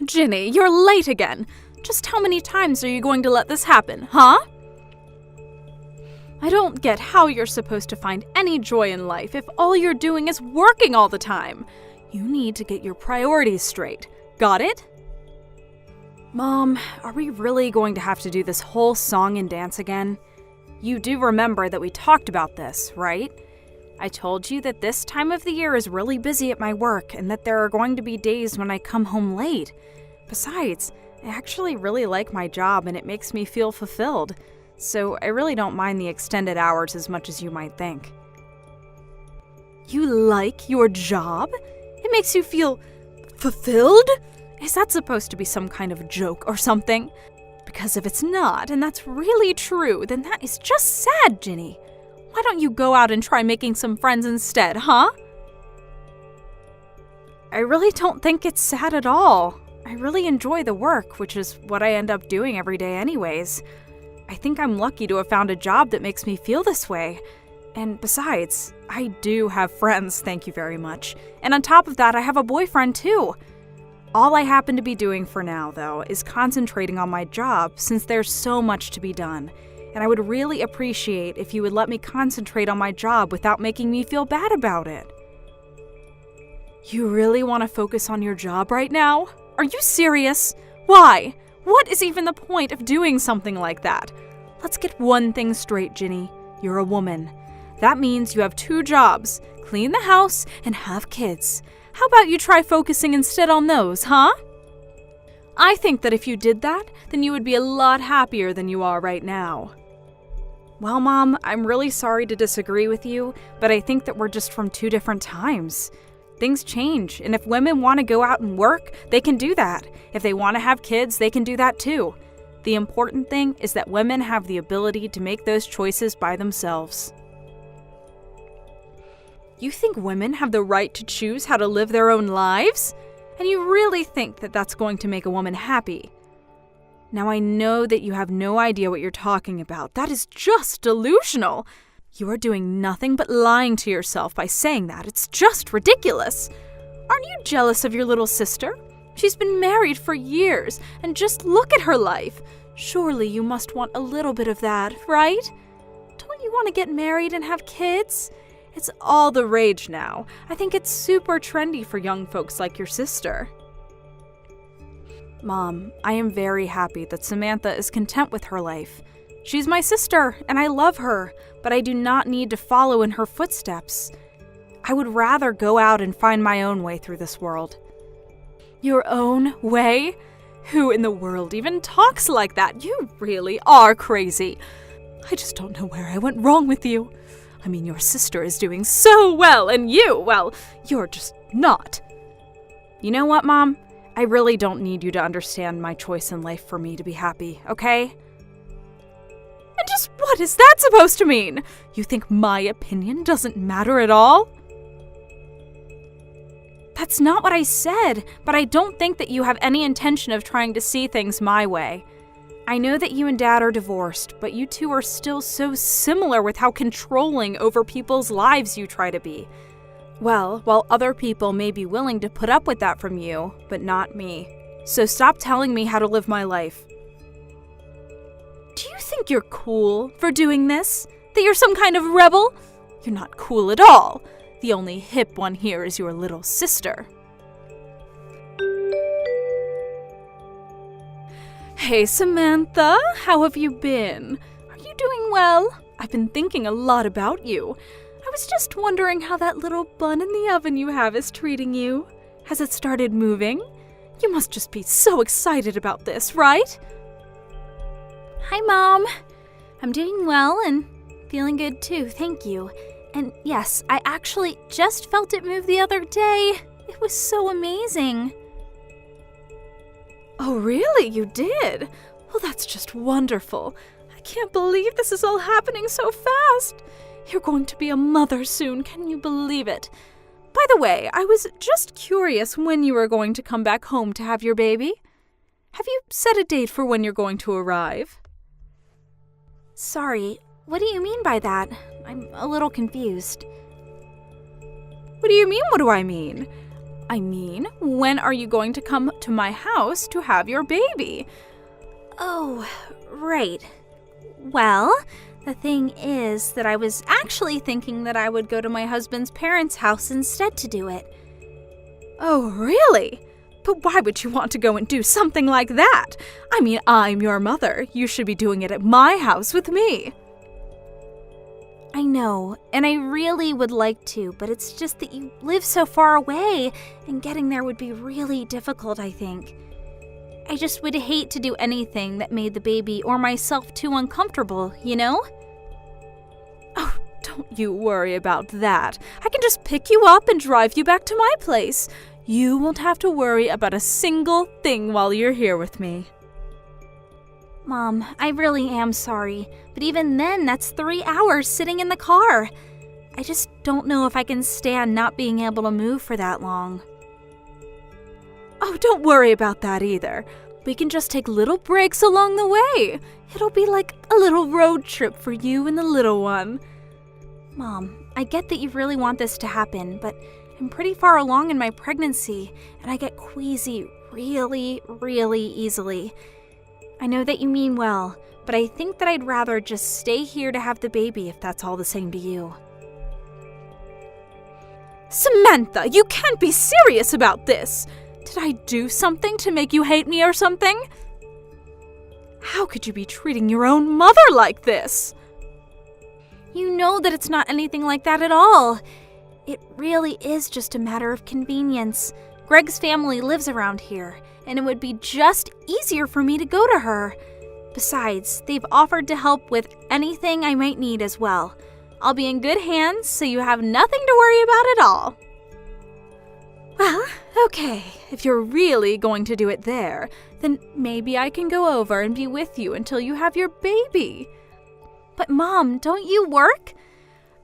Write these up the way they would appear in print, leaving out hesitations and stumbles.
Ginny, you're late again. Just how many times are you going to let this happen, huh? I don't get how you're supposed to find any joy in life if all you're doing is working all the time. You need to get your priorities straight. Got it? Mom, are we really going to have to do this whole song and dance again? You do remember that we talked about this, right? I told you that this time of the year is really busy at my work and that there are going to be days when I come home late. Besides, I actually really like my job and it makes me feel fulfilled, so I really don't mind the extended hours as much as you might think. You like your job? It makes you feel fulfilled? Is that supposed to be some kind of joke or something? Because if it's not, and that's really true, then that is just sad, Ginny. Why don't you go out and try making some friends instead, huh? I really don't think it's sad at all. I really enjoy the work, which is what I end up doing every day anyways. I think I'm lucky to have found a job that makes me feel this way. And besides, I do have friends, thank you very much. And on top of that, I have a boyfriend too. All I happen to be doing for now, though, is concentrating on my job since there's so much to be done. And I would really appreciate if you would let me concentrate on my job without making me feel bad about it. You really want to focus on your job right now? Are you serious? Why? What is even the point of doing something like that? Let's get one thing straight, Ginny. You're a woman. That means you have 2 jobs: clean the house and have kids. How about you try focusing instead on those, huh? I think that if you did that, then you would be a lot happier than you are right now. Well, Mom, I'm really sorry to disagree with you, but I think that we're just from 2 different times. Things change, and if women want to go out and work, they can do that. If they want to have kids, they can do that too. The important thing is that women have the ability to make those choices by themselves. You think women have the right to choose how to live their own lives? And you really think that that's going to make a woman happy? Now, I know that you have no idea what you're talking about. That is just delusional. You are doing nothing but lying to yourself by saying that. It's just ridiculous. Aren't you jealous of your little sister? She's been married for years, and just look at her life. Surely you must want a little bit of that, right? Don't you want to get married and have kids? It's all the rage now. I think it's super trendy for young folks like your sister. Mom, I am very happy that Samantha is content with her life. She's my sister, and I love her, but I do not need to follow in her footsteps. I would rather go out and find my own way through this world. Your own way? Who in the world even talks like that? You really are crazy. I just don't know where I went wrong with you. I mean, your sister is doing so well, and you, well, you're just not. You know what, Mom? I really don't need you to understand my choice in life for me to be happy, okay? And just what is that supposed to mean? You think my opinion doesn't matter at all? That's not what I said, but I don't think that you have any intention of trying to see things my way. I know that you and Dad are divorced, but you two are still so similar with how controlling over people's lives you try to be. Well, while other people may be willing to put up with that from you, but not me. So stop telling me how to live my life. Do you think you're cool for doing this? That you're some kind of rebel? You're not cool at all. The only hip one here is your little sister. Hey, Samantha, how have you been? Are you doing well? I've been thinking a lot about you. I was just wondering how that little bun in the oven you have is treating you. Has it started moving? You must just be so excited about this, right? Hi, Mom. I'm doing well and feeling good too, thank you. And yes, I actually just felt it move the other day. It was so amazing. Oh, really? You did? Well, that's just wonderful. I can't believe this is all happening so fast. You're going to be a mother soon, can you believe it? By the way, I was just curious when you were going to come back home to have your baby. Have you set a date for when you're going to arrive? Sorry, what do you mean by that? I'm a little confused. What do you mean, what do I mean? I mean, when are you going to come to my house to have your baby? Oh, right. Well, the thing is that I was actually thinking that I would go to my husband's parents' house instead to do it. Oh, really? But why would you want to go and do something like that? I mean, I'm your mother. You should be doing it at my house with me. I know, and I really would like to, but it's just that you live so far away, and getting there would be really difficult, I think. I just would hate to do anything that made the baby or myself too uncomfortable, you know? Oh, don't you worry about that. I can just pick you up and drive you back to my place. You won't have to worry about a single thing while you're here with me. Mom, I really am sorry, but even then, that's 3 hours sitting in the car. I just don't know if I can stand not being able to move for that long. Oh, don't worry about that either. We can just take little breaks along the way. It'll be like a little road trip for you and the little one. Mom, I get that you really want this to happen, but I'm pretty far along in my pregnancy, and I get queasy really, really easily. I know that you mean well, but I think that I'd rather just stay here to have the baby if that's all the same to you. Samantha, you can't be serious about this. Did I do something to make you hate me or something? How could you be treating your own mother like this? You know that it's not anything like that at all. It really is just a matter of convenience. Greg's family lives around here, and it would be just easier for me to go to her. Besides, they've offered to help with anything I might need as well. I'll be in good hands, so you have nothing to worry about at all. Well, okay, if you're really going to do it there, then maybe I can go over and be with you until you have your baby. But Mom, don't you work?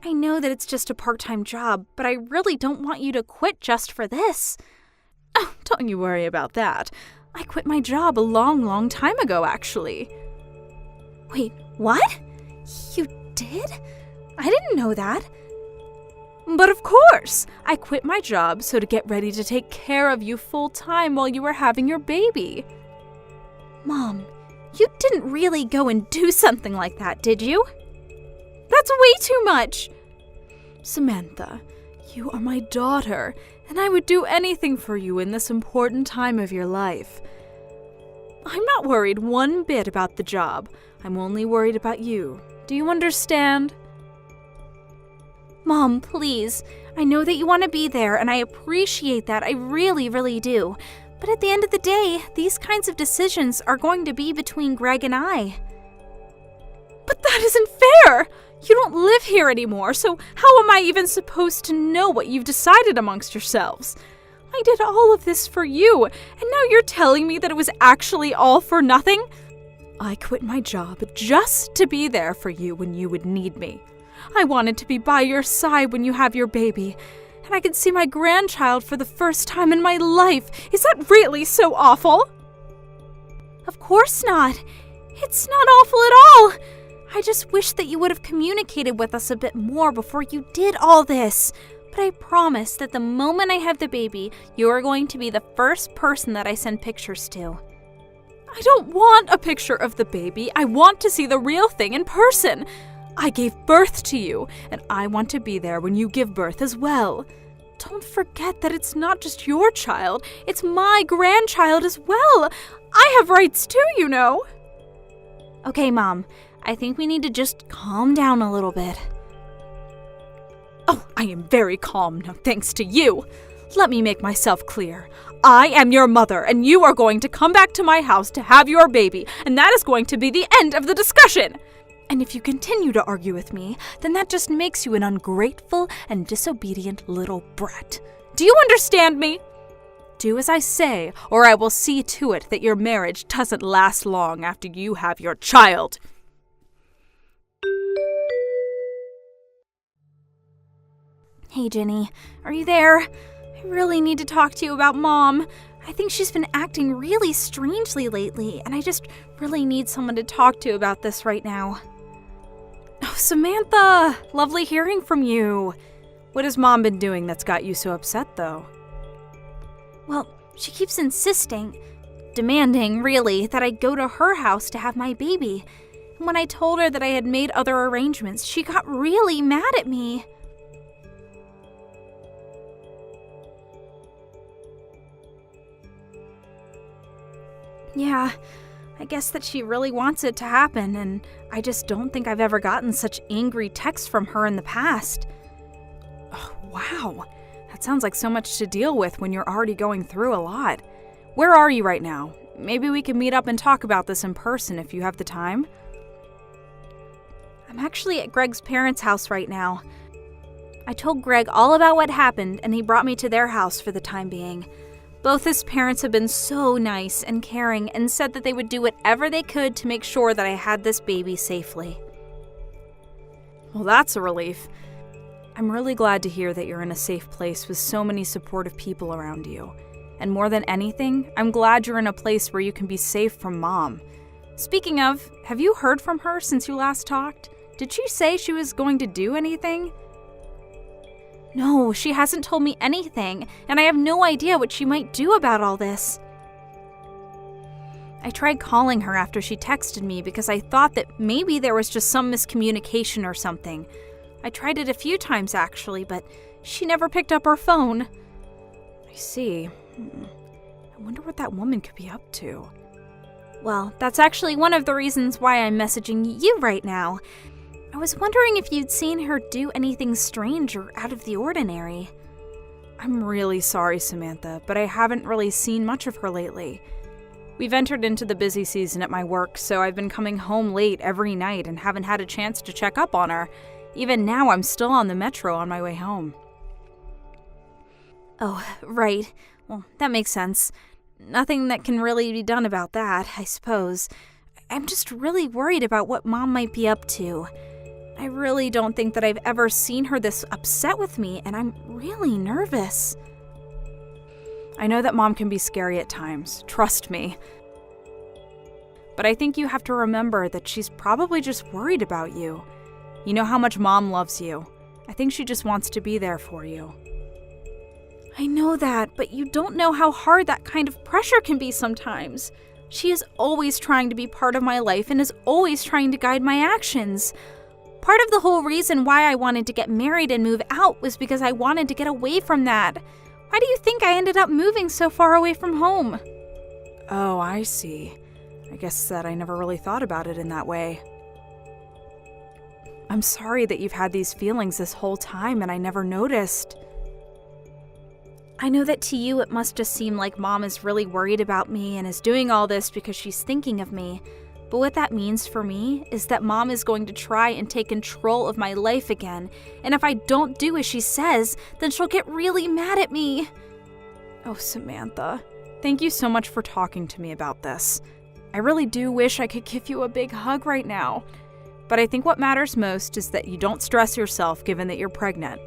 I know that it's just a part-time job, but I really don't want you to quit just for this. Oh, don't you worry about that. I quit my job a long time ago, actually. Wait, what? You did? I didn't know that. But of course, I quit my job so to get ready to take care of you full-time while you were having your baby. Mom, you didn't really go and do something like that, did you? That's way too much. Samantha, you are my daughter, and I would do anything for you in this important time of your life. I'm not worried one bit about the job. I'm only worried about you. Do you understand? Mom, please. I know that you want to be there, and I appreciate that. I really, really do. But at the end of the day, these kinds of decisions are going to be between Greg and I. But that isn't fair! You don't live here anymore, so how am I even supposed to know what you've decided amongst yourselves? I did all of this for you, and now you're telling me that it was actually all for nothing? I quit my job just to be there for you when you would need me. I wanted to be by your side when you have your baby, and I could see my grandchild for the first time in my life. Is that really so awful? Of course not. It's not awful at all. I just wish that you would have communicated with us a bit more before you did all this. But I promise that the moment I have the baby, you are going to be the first person that I send pictures to. I don't want a picture of the baby. I want to see the real thing in person. I gave birth to you, and I want to be there when you give birth as well. Don't forget that it's not just your child, it's my grandchild as well. I have rights too, you know. Okay, Mom, I think we need to just calm down a little bit. Oh, I am very calm now, thanks to you. Let me make myself clear. I am your mother, and you are going to come back to my house to have your baby, and that is going to be the end of the discussion. And if you continue to argue with me, then that just makes you an ungrateful and disobedient little brat. Do you understand me? Do as I say, or I will see to it that your marriage doesn't last long after you have your child. Hey, Jenny, are you there? I really need to talk to you about Mom. I think she's been acting really strangely lately, and I just really need someone to talk to about this right now. Oh, Samantha, lovely hearing from you. What has Mom been doing that's got you so upset, though? Well, she keeps insisting, demanding, really, that I go to her house to have my baby. And when I told her that I had made other arrangements, she got really mad at me. Yeah, I guess that she really wants it to happen, and I just don't think I've ever gotten such angry texts from her in the past. Oh, wow, that sounds like so much to deal with when you're already going through a lot. Where are you right now? Maybe we can meet up and talk about this in person if you have the time. I'm actually at Greg's parents' house right now. I told Greg all about what happened, and he brought me to their house for the time being. Both his parents have been so nice and caring and said that they would do whatever they could to make sure that I had this baby safely. Well, that's a relief. I'm really glad to hear that you're in a safe place with so many supportive people around you. And more than anything, I'm glad you're in a place where you can be safe from Mom. Speaking of, have you heard from her since you last talked? Did she say she was going to do anything? No, she hasn't told me anything, and I have no idea what she might do about all this. I tried calling her after she texted me because I thought that maybe there was just some miscommunication or something. I tried it a few times actually, but she never picked up her phone. I see. I wonder what that woman could be up to. Well, that's actually one of the reasons why I'm messaging you right now. I was wondering if you'd seen her do anything strange or out of the ordinary. I'm really sorry, Samantha, but I haven't really seen much of her lately. We've entered into the busy season at my work, so I've been coming home late every night and haven't had a chance to check up on her. Even now, I'm still on the metro on my way home. Oh, right. Well, that makes sense. Nothing that can really be done about that, I suppose. I'm just really worried about what Mom might be up to. I really don't think that I've ever seen her this upset with me, and I'm really nervous. I know that Mom can be scary at times, trust me. But I think you have to remember that she's probably just worried about you. You know how much Mom loves you. I think she just wants to be there for you. I know that, but you don't know how hard that kind of pressure can be sometimes. She is always trying to be part of my life and is always trying to guide my actions. Part of the whole reason why I wanted to get married and move out was because I wanted to get away from that. Why do you think I ended up moving so far away from home? Oh, I see. I guess that I never really thought about it in that way. I'm sorry that you've had these feelings this whole time and I never noticed. I know that to you it must just seem like Mom is really worried about me and is doing all this because she's thinking of me. But what that means for me is that Mom is going to try and take control of my life again, and if I don't do as she says, then she'll get really mad at me. Oh, Samantha, thank you so much for talking to me about this. I really do wish I could give you a big hug right now. But I think what matters most is that you don't stress yourself given that you're pregnant.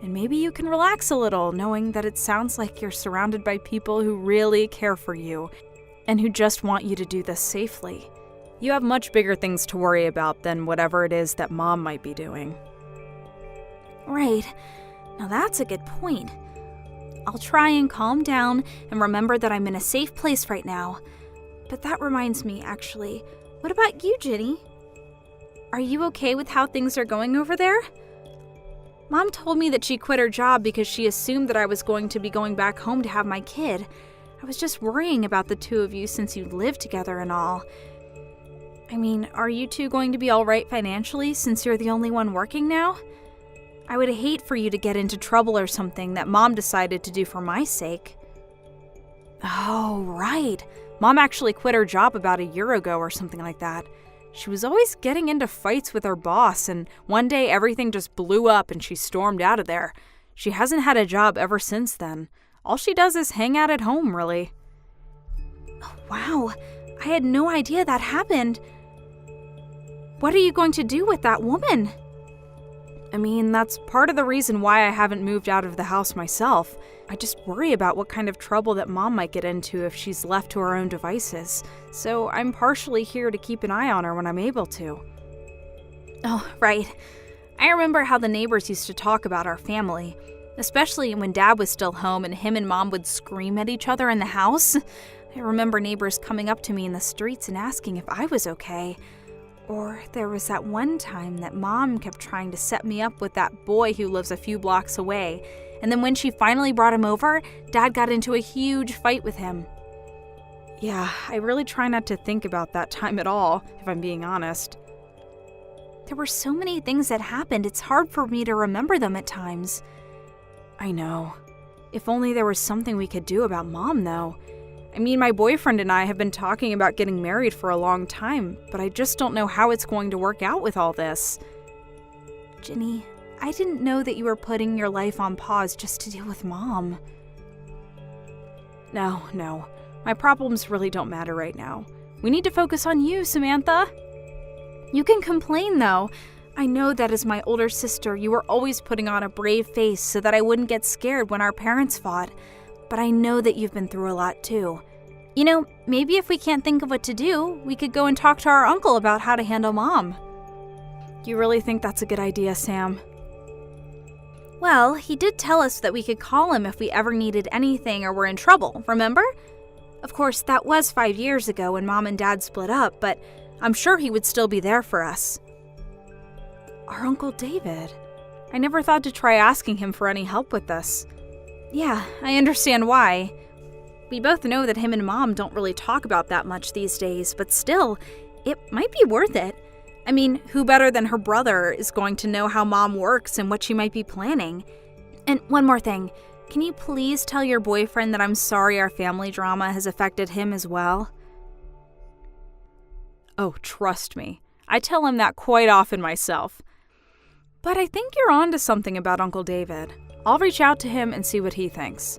And maybe you can relax a little knowing that it sounds like you're surrounded by people who really care for you and who just want you to do this safely. You have much bigger things to worry about than whatever it is that Mom might be doing. Right. Now that's a good point. I'll try and calm down and remember that I'm in a safe place right now. But that reminds me, actually. What about you, Ginny? Are you okay with how things are going over there? Mom told me that she quit her job because she assumed that I was going to be going back home to have my kid. I was just worrying about the two of you since you live together and all. I mean, are you two going to be all right financially since you're the only one working now? I would hate for you to get into trouble or something that Mom decided to do for my sake. Oh, right. Mom actually quit her job about a year ago or something like that. She was always getting into fights with her boss, and one day everything just blew up and she stormed out of there. She hasn't had a job ever since then. All she does is hang out at home, really. Oh, wow. I had no idea that happened. What are you going to do with that woman? I mean, that's part of the reason why I haven't moved out of the house myself. I just worry about what kind of trouble that Mom might get into if she's left to her own devices. So I'm partially here to keep an eye on her when I'm able to. Oh, right. I remember how the neighbors used to talk about our family. especially when Dad was still home and him and Mom would scream at each other in the house. I remember neighbors coming up to me in the streets and asking if I was okay. Or there was that one time that Mom kept trying to set me up with that boy who lives a few blocks away, and then when she finally brought him over, Dad got into a huge fight with him. Yeah, I really try not to think about that time at all, if I'm being honest. There were so many things that happened, it's hard for me to remember them at times. I know. If only there was something we could do about Mom, though. I mean, my boyfriend and I have been talking about getting married for a long time, but I just don't know how it's going to work out with all this. Ginny, I didn't know that you were putting your life on pause just to deal with Mom. No. My problems really don't matter right now. We need to focus on you, Samantha. You can complain, though. I know that as my older sister, you were always putting on a brave face so that I wouldn't get scared when our parents fought. But I know that you've been through a lot, too. You know, maybe if we can't think of what to do, we could go and talk to our uncle about how to handle Mom. You really think that's a good idea, Sam? Well, he did tell us that we could call him if we ever needed anything or were in trouble, remember? Of course, that was 5 years ago when Mom and Dad split up, but I'm sure he would still be there for us. Our Uncle David. I never thought to try asking him for any help with this. Yeah, I understand why. We both know that him and Mom don't really talk about that much these days, but still, it might be worth it. I mean, who better than her brother is going to know how Mom works and what she might be planning? And one more thing, can you please tell your boyfriend that I'm sorry our family drama has affected him as well? Oh, trust me. I tell him that quite often myself. But I think you're on to something about Uncle David. I'll reach out to him and see what he thinks.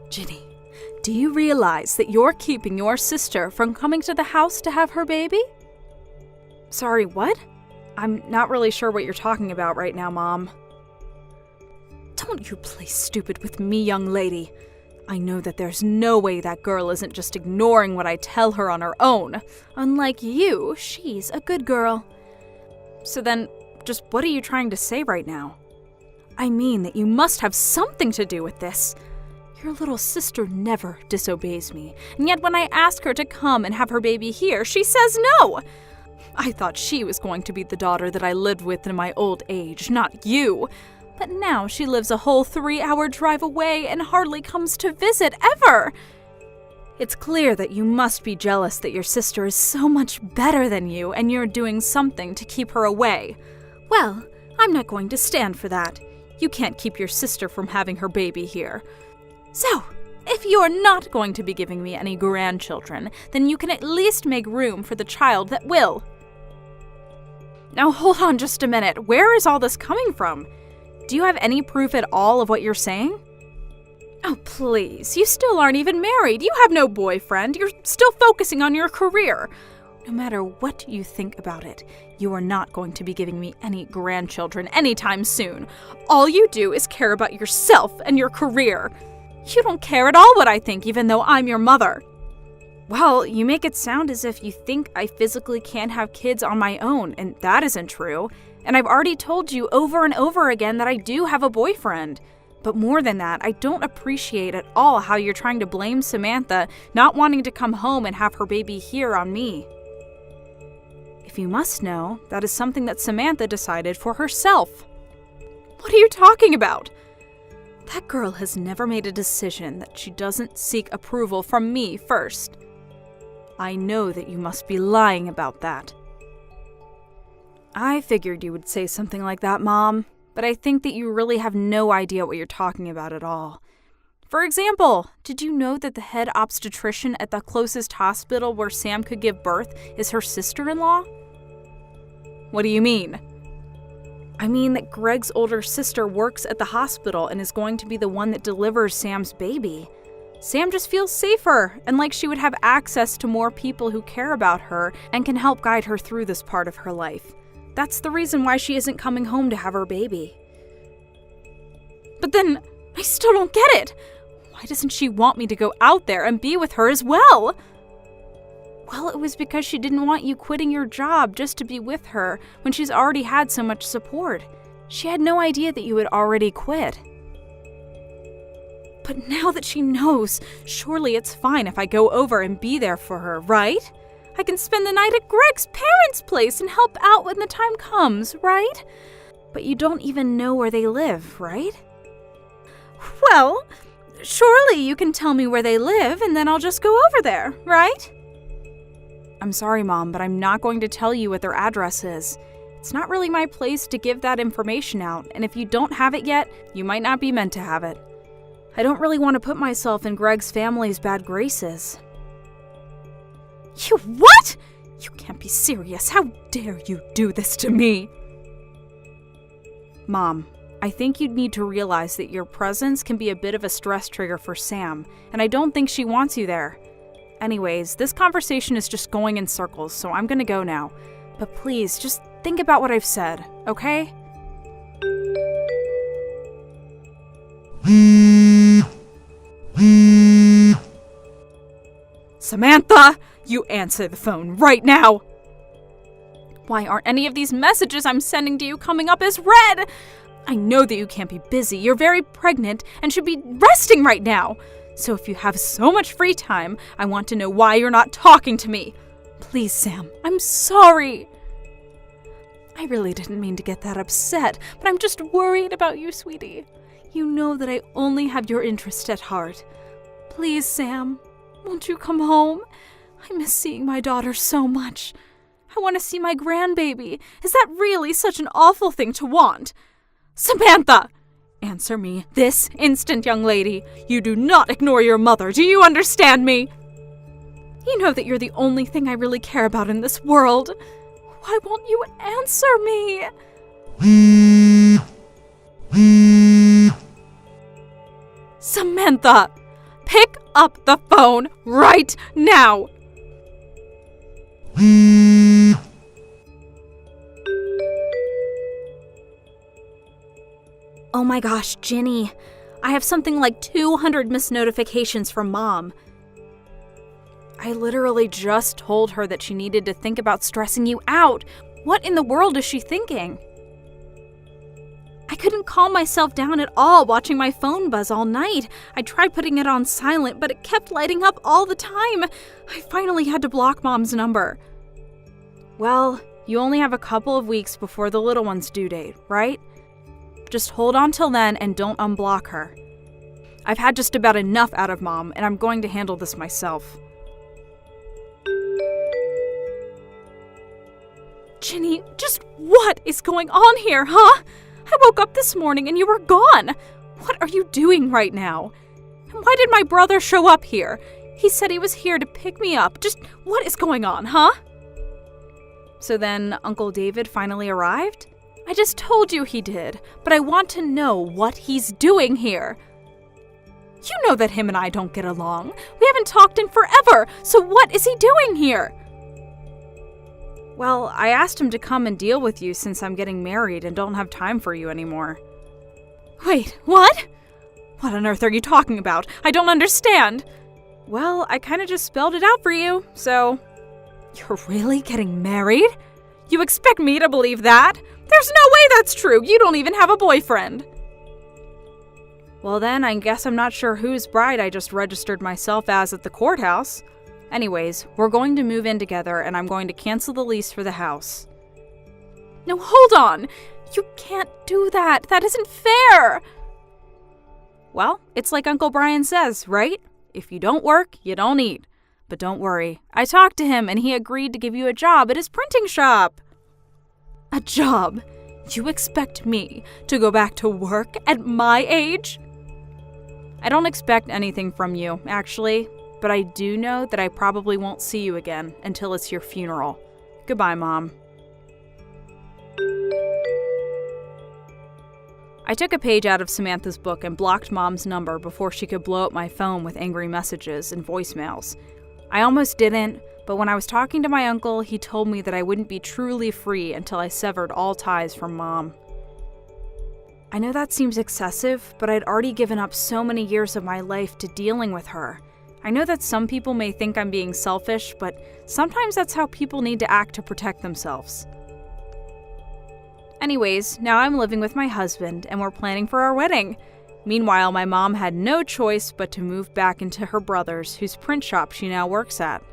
Ginny, do you realize that you're keeping your sister from coming to the house to have her baby? Sorry, what? I'm not really sure what you're talking about right now, Mom. Don't you play stupid with me, young lady. I know that there's no way that girl isn't just ignoring what I tell her on her own. Unlike you, she's a good girl. So then, just what are you trying to say right now? I mean that you must have something to do with this. Your little sister never disobeys me, and yet when I ask her to come and have her baby here, she says no! I thought she was going to be the daughter that I lived with in my old age, not you. But now she lives a whole 3-hour drive away and hardly comes to visit ever. It's clear that you must be jealous that your sister is so much better than you and you're doing something to keep her away. Well, I'm not going to stand for that. You can't keep your sister from having her baby here. So, if you're not going to be giving me any grandchildren, then you can at least make room for the child that will. Now hold on just a minute. Where is all this coming from? Do you have any proof at all of what you're saying? Oh, please. You still aren't even married. You have no boyfriend. You're still focusing on your career. No matter what you think about it, you are not going to be giving me any grandchildren anytime soon. All you do is care about yourself and your career. You don't care at all what I think, even though I'm your mother. Well, you make it sound as if you think I physically can't have kids on my own, and that isn't true. And I've already told you over and over again that I do have a boyfriend. But more than that, I don't appreciate at all how you're trying to blame Samantha not wanting to come home and have her baby here on me. If you must know, that is something that Samantha decided for herself. What are you talking about? That girl has never made a decision that she doesn't seek approval from me first. I know that you must be lying about that. I figured you would say something like that, Mom, but I think that you really have no idea what you're talking about at all. For example, did you know that the head obstetrician at the closest hospital where Sam could give birth is her sister-in-law? What do you mean? I mean that Greg's older sister works at the hospital and is going to be the one that delivers Sam's baby. Sam just feels safer and like she would have access to more people who care about her and can help guide her through this part of her life. That's the reason why she isn't coming home to have her baby. But then, I still don't get it. Why doesn't she want me to go out there and be with her as well? Well, it was because she didn't want you quitting your job just to be with her when she's already had so much support. She had no idea that you had already quit. But now that she knows, surely it's fine if I go over and be there for her, right? I can spend the night at Greg's parents' place and help out when the time comes, right? But you don't even know where they live, right? Well, surely you can tell me where they live and then I'll just go over there, right? I'm sorry, Mom, but I'm not going to tell you what their address is. It's not really my place to give that information out, and if you don't have it yet, you might not be meant to have it. I don't really want to put myself in Greg's family's bad graces. You what? You can't be serious. How dare you do this to me? Mom, I think you'd need to realize that your presence can be a bit of a stress trigger for Sam, and I don't think she wants you there. Anyways, this conversation is just going in circles, so I'm gonna go now. But please, just think about what I've said, okay? Samantha, you answer the phone right now! Why aren't any of these messages I'm sending to you coming up as read? I know that you can't be busy. You're very pregnant and should be resting right now. So if you have so much free time, I want to know why you're not talking to me. Please, Sam, I'm sorry. I really didn't mean to get that upset, but I'm just worried about you, sweetie. You know that I only have your interest at heart. Please, Sam, won't you come home? I miss seeing my daughter so much. I want to see my grandbaby. Is that really such an awful thing to want? Samantha! Answer me this instant, young lady. You do not ignore your mother. Do you understand me? You know that you're the only thing I really care about in this world. Why won't you answer me? Samantha! Pick up the phone right now! Oh my gosh, Ginny. I have something like 200 missed notifications from Mom. I literally just told her that she needed to think about stressing you out. What in the world is she thinking? I couldn't calm myself down at all watching my phone buzz all night. I tried putting it on silent, but it kept lighting up all the time. I finally had to block Mom's number. Well, you only have a couple of weeks before the little one's due date, right? Just hold on till then and don't unblock her. I've had just about enough out of Mom, and I'm going to handle this myself. Ginny, just what is going on here, huh? I woke up this morning and you were gone. What are you doing right now? And why did my brother show up here? He said he was here to pick me up. Just what is going on, huh? So then Uncle David finally arrived? I just told you he did, but I want to know what he's doing here. You know that him and I don't get along. We haven't talked in forever, so what is he doing here? Well, I asked him to come and deal with you since I'm getting married and don't have time for you anymore. Wait, what? What on earth are you talking about? I don't understand. Well, I kind of just spelled it out for you, so... You're really getting married? You expect me to believe that? There's no way that's true. You don't even have a boyfriend. Well then, I guess I'm not sure whose bride I just registered myself as at the courthouse. Anyways, we're going to move in together and I'm going to cancel the lease for the house. No, hold on! You can't do that! That isn't fair! Well, it's like Uncle Brian says, right? If you don't work, you don't eat. But don't worry, I talked to him and he agreed to give you a job at his printing shop. A job? You expect me to go back to work at my age? I don't expect anything from you, actually. But I do know that I probably won't see you again until it's your funeral. Goodbye, Mom. I took a page out of Samantha's book and blocked Mom's number before she could blow up my phone with angry messages and voicemails. I almost didn't, but when I was talking to my uncle, he told me that I wouldn't be truly free until I severed all ties from Mom. I know that seems excessive, but I'd already given up so many years of my life to dealing with her. I know that some people may think I'm being selfish, but sometimes that's how people need to act to protect themselves. Anyways, now I'm living with my husband and we're planning for our wedding. Meanwhile, my mom had no choice but to move back into her brother's, whose print shop she now works at.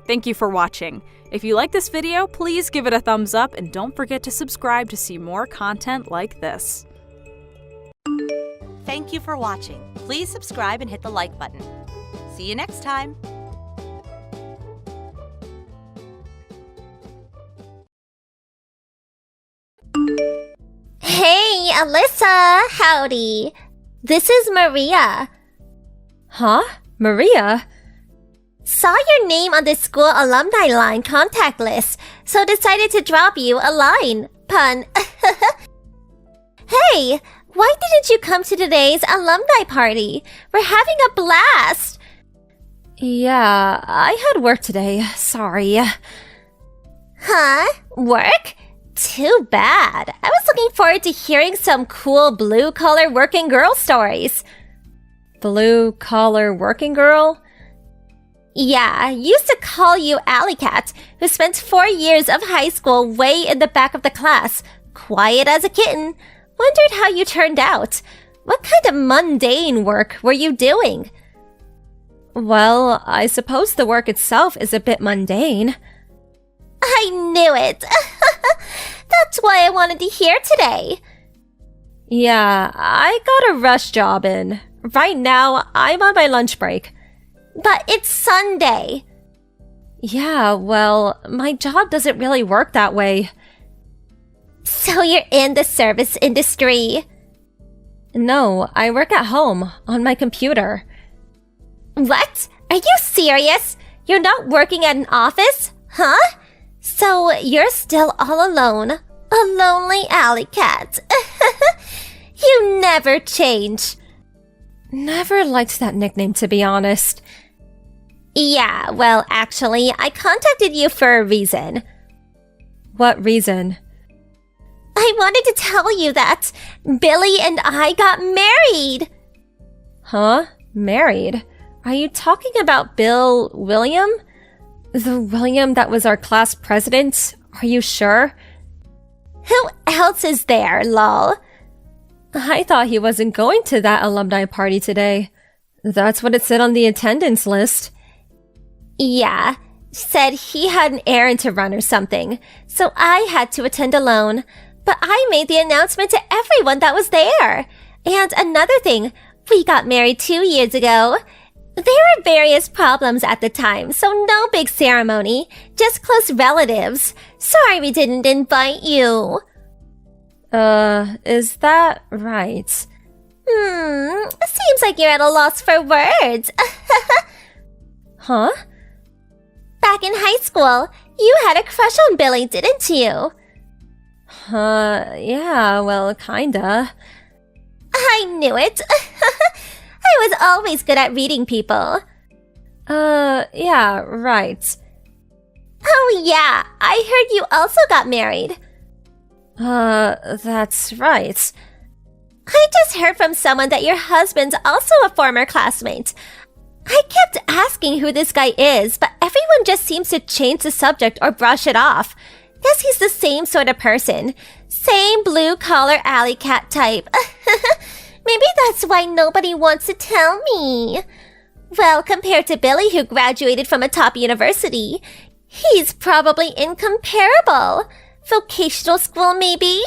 Thank you for watching. If you like this video, please give it a thumbs up and don't forget to subscribe to see more content like this. Thank you for watching. Please subscribe and hit the like button. See you next time. Hey, Alyssa! Howdy! This is Maria. Huh? Maria? Saw your name on the school alumni line contact list, so decided to drop you a line. Pun. Hey, why didn't you come to today's alumni party? We're having a blast! Yeah, I had work today. Sorry. Huh? Work? Too bad. I was looking forward to hearing some cool blue-collar working girl stories. Blue-collar working girl? Yeah, used to call you Alley Cat, who spent 4 years of high school way in the back of the class, quiet as a kitten. Wondered how you turned out. What kind of mundane work were you doing? Well, I suppose the work itself is a bit mundane. I knew it! That's why I wanted to hear today. Yeah, I got a rush job in. Right now, I'm on my lunch break. But it's Sunday. Yeah, well, my job doesn't really work that way. So you're in the service industry? No, I work at home, on my computer. What? Are you serious? You're not working at an office? Huh? So you're still all alone. A lonely alley cat. You never change. Never liked that nickname, to be honest. Yeah, well, actually, I contacted you for a reason. What reason? I wanted to tell you that Billy and I got married. Huh? Married? Are you talking about Bill William? The William that was our class president? Are you sure? Who else is there, lol? I thought he wasn't going to that alumni party today. That's what it said on the attendance list. Yeah, said he had an errand to run or something, so I had to attend alone. But I made the announcement to everyone that was there. And another thing, we got married 2 years ago. There were various problems at the time, so no big ceremony, just close relatives. Sorry we didn't invite you. Is that right? Seems like you're at a loss for words. Huh? Back in high school, you had a crush on Billy, didn't you? Yeah, well, kinda. I knew it. I was always good at reading people. Yeah, right. Oh yeah, I heard you also got married. That's right. I just heard from someone that your husband's also a former classmate. I kept asking who this guy is, but everyone just seems to change the subject or brush it off. Guess he's the same sort of person. Same blue-collar alley cat type. Maybe that's why nobody wants to tell me. Well, compared to Billy, who graduated from a top university, he's probably incomparable. Vocational school, maybe?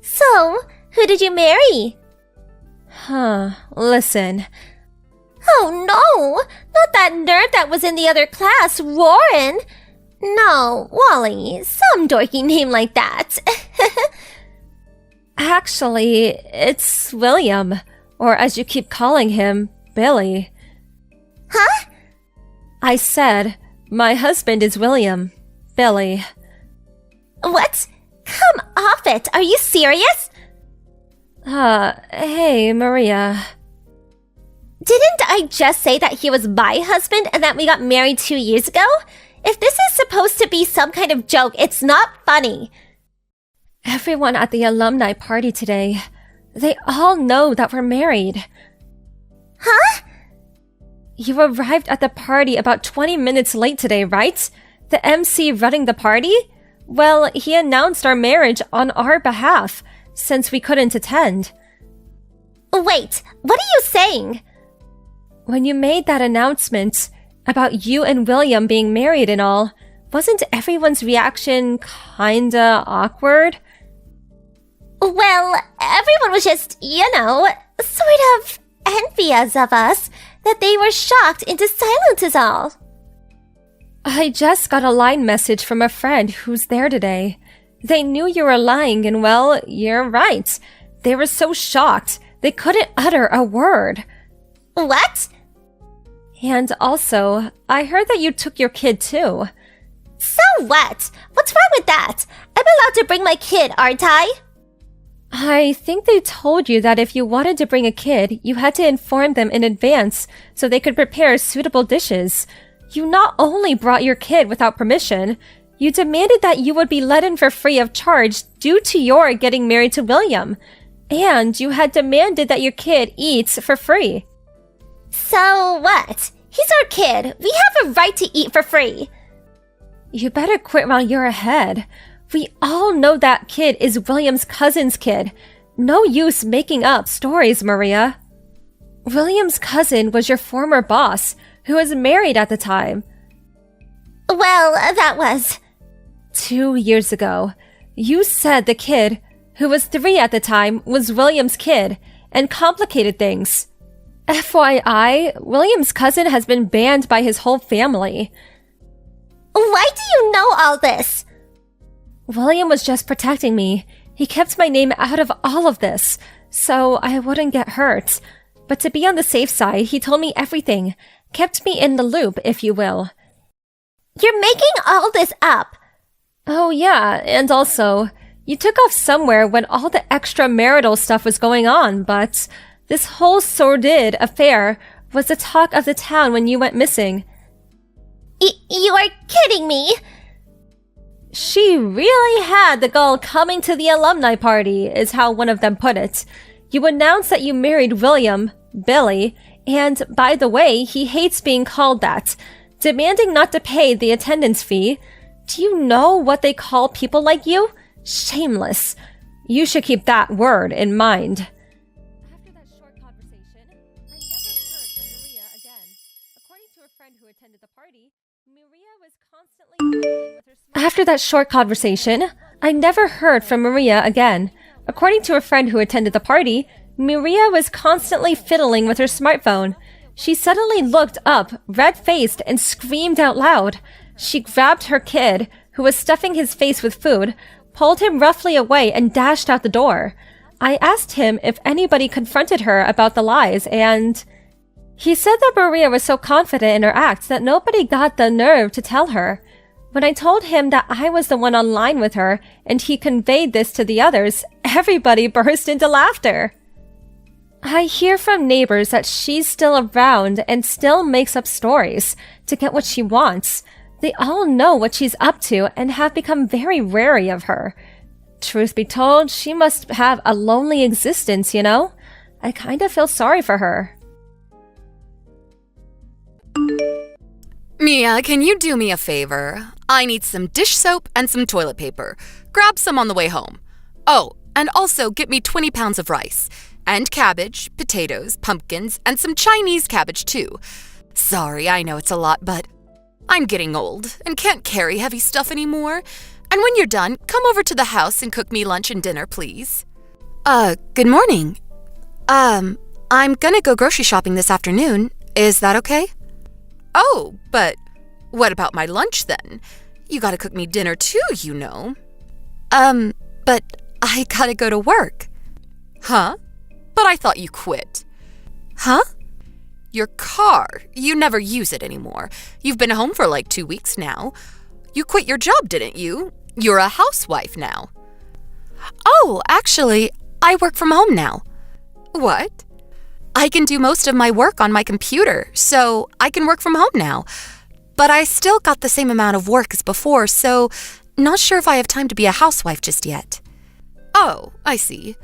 So, who did you marry? Listen. Oh no! Not that nerd that was in the other class, Warren! No, Wally, some dorky name like that. Actually, it's William. Or as you keep calling him, Billy. Huh? I said, my husband is William. Billy. What? Come off it! Are you serious? Hey, Maria. Didn't I just say that he was my husband and that we got married 2 years ago? If this is supposed to be some kind of joke, it's not funny. Everyone at the alumni party today, they all know that we're married. Huh? You arrived at the party about 20 minutes late today, right? The MC running the party? Well, he announced our marriage on our behalf, since we couldn't attend. Wait, what are you saying? When you made that announcement about you and William being married and all, wasn't everyone's reaction kinda awkward? Well, everyone was just, sort of envious of us, that they were shocked into silence is all. I just got a line message from a friend who's there today. They knew you were lying and well, you're right. They were so shocked, they couldn't utter a word. What? And also, I heard that you took your kid too. So what? What's wrong with that? I'm allowed to bring my kid, aren't I? I think they told you that if you wanted to bring a kid, you had to inform them in advance so they could prepare suitable dishes. You not only brought your kid without permission, you demanded that you would be let in for free of charge due to your getting married to William. And you had demanded that your kid eats for free. So what? He's our kid. We have a right to eat for free. You better quit while you're ahead. We all know that kid is William's cousin's kid. No use making up stories, Maria. William's cousin was your former boss, who was married at the time. Well, that was 2 years ago. You said the kid, who was 3 at the time, was William's kid, and complicated things. FYI, William's cousin has been banned by his whole family. Why do you know all this? William was just protecting me. He kept my name out of all of this, so I wouldn't get hurt. But to be on the safe side, he told me everything. Kept me in the loop, if you will. You're making all this up. Oh yeah, and also, you took off somewhere when all the extramarital stuff was going on, but this whole sordid affair was the talk of the town when you went missing. You are kidding me. She really had the gall coming to the alumni party, is how one of them put it. You announced that you married William, Billy, and by the way, he hates being called that, demanding not to pay the attendance fee. Do you know what they call people like you? Shameless. You should keep that word in mind. After that short conversation, I never heard from Maria again. According to a friend who attended the party, Maria was constantly fiddling with her smartphone. After that short conversation, I never heard from Maria again. According to a friend who attended the party, Maria was constantly fiddling with her smartphone. She suddenly looked up, red-faced, and screamed out loud. She grabbed her kid, who was stuffing his face with food, pulled him roughly away, and dashed out the door. I asked him if anybody confronted her about the lies, and he said that Maria was so confident in her act that nobody got the nerve to tell her. When I told him that I was the one online with her, and he conveyed this to the others, everybody burst into laughter. I hear from neighbors that she's still around and still makes up stories to get what she wants. They all know what she's up to and have become very wary of her. Truth be told, she must have a lonely existence, you know? I kinda feel sorry for her. Mia, can you do me a favor? I need some dish soap and some toilet paper. Grab some on the way home. Oh, and also get me 20 pounds of rice. And cabbage, potatoes, pumpkins, and some Chinese cabbage too. Sorry, I know it's a lot, but I'm getting old and can't carry heavy stuff anymore. And when you're done, come over to the house and cook me lunch and dinner, please. Good morning. I'm gonna go grocery shopping this afternoon. Is that okay? Oh, but what about my lunch then? You gotta cook me dinner too, you know. But I gotta go to work. Huh? But I thought you quit. Huh? Your car. You never use it anymore. You've been home for like 2 weeks now. You quit your job, didn't you? You're a housewife now. Oh, actually, I work from home now. What? I can do most of my work on my computer, so I can work from home now. But I still got the same amount of work as before, so not sure if I have time to be a housewife just yet. Oh, I see.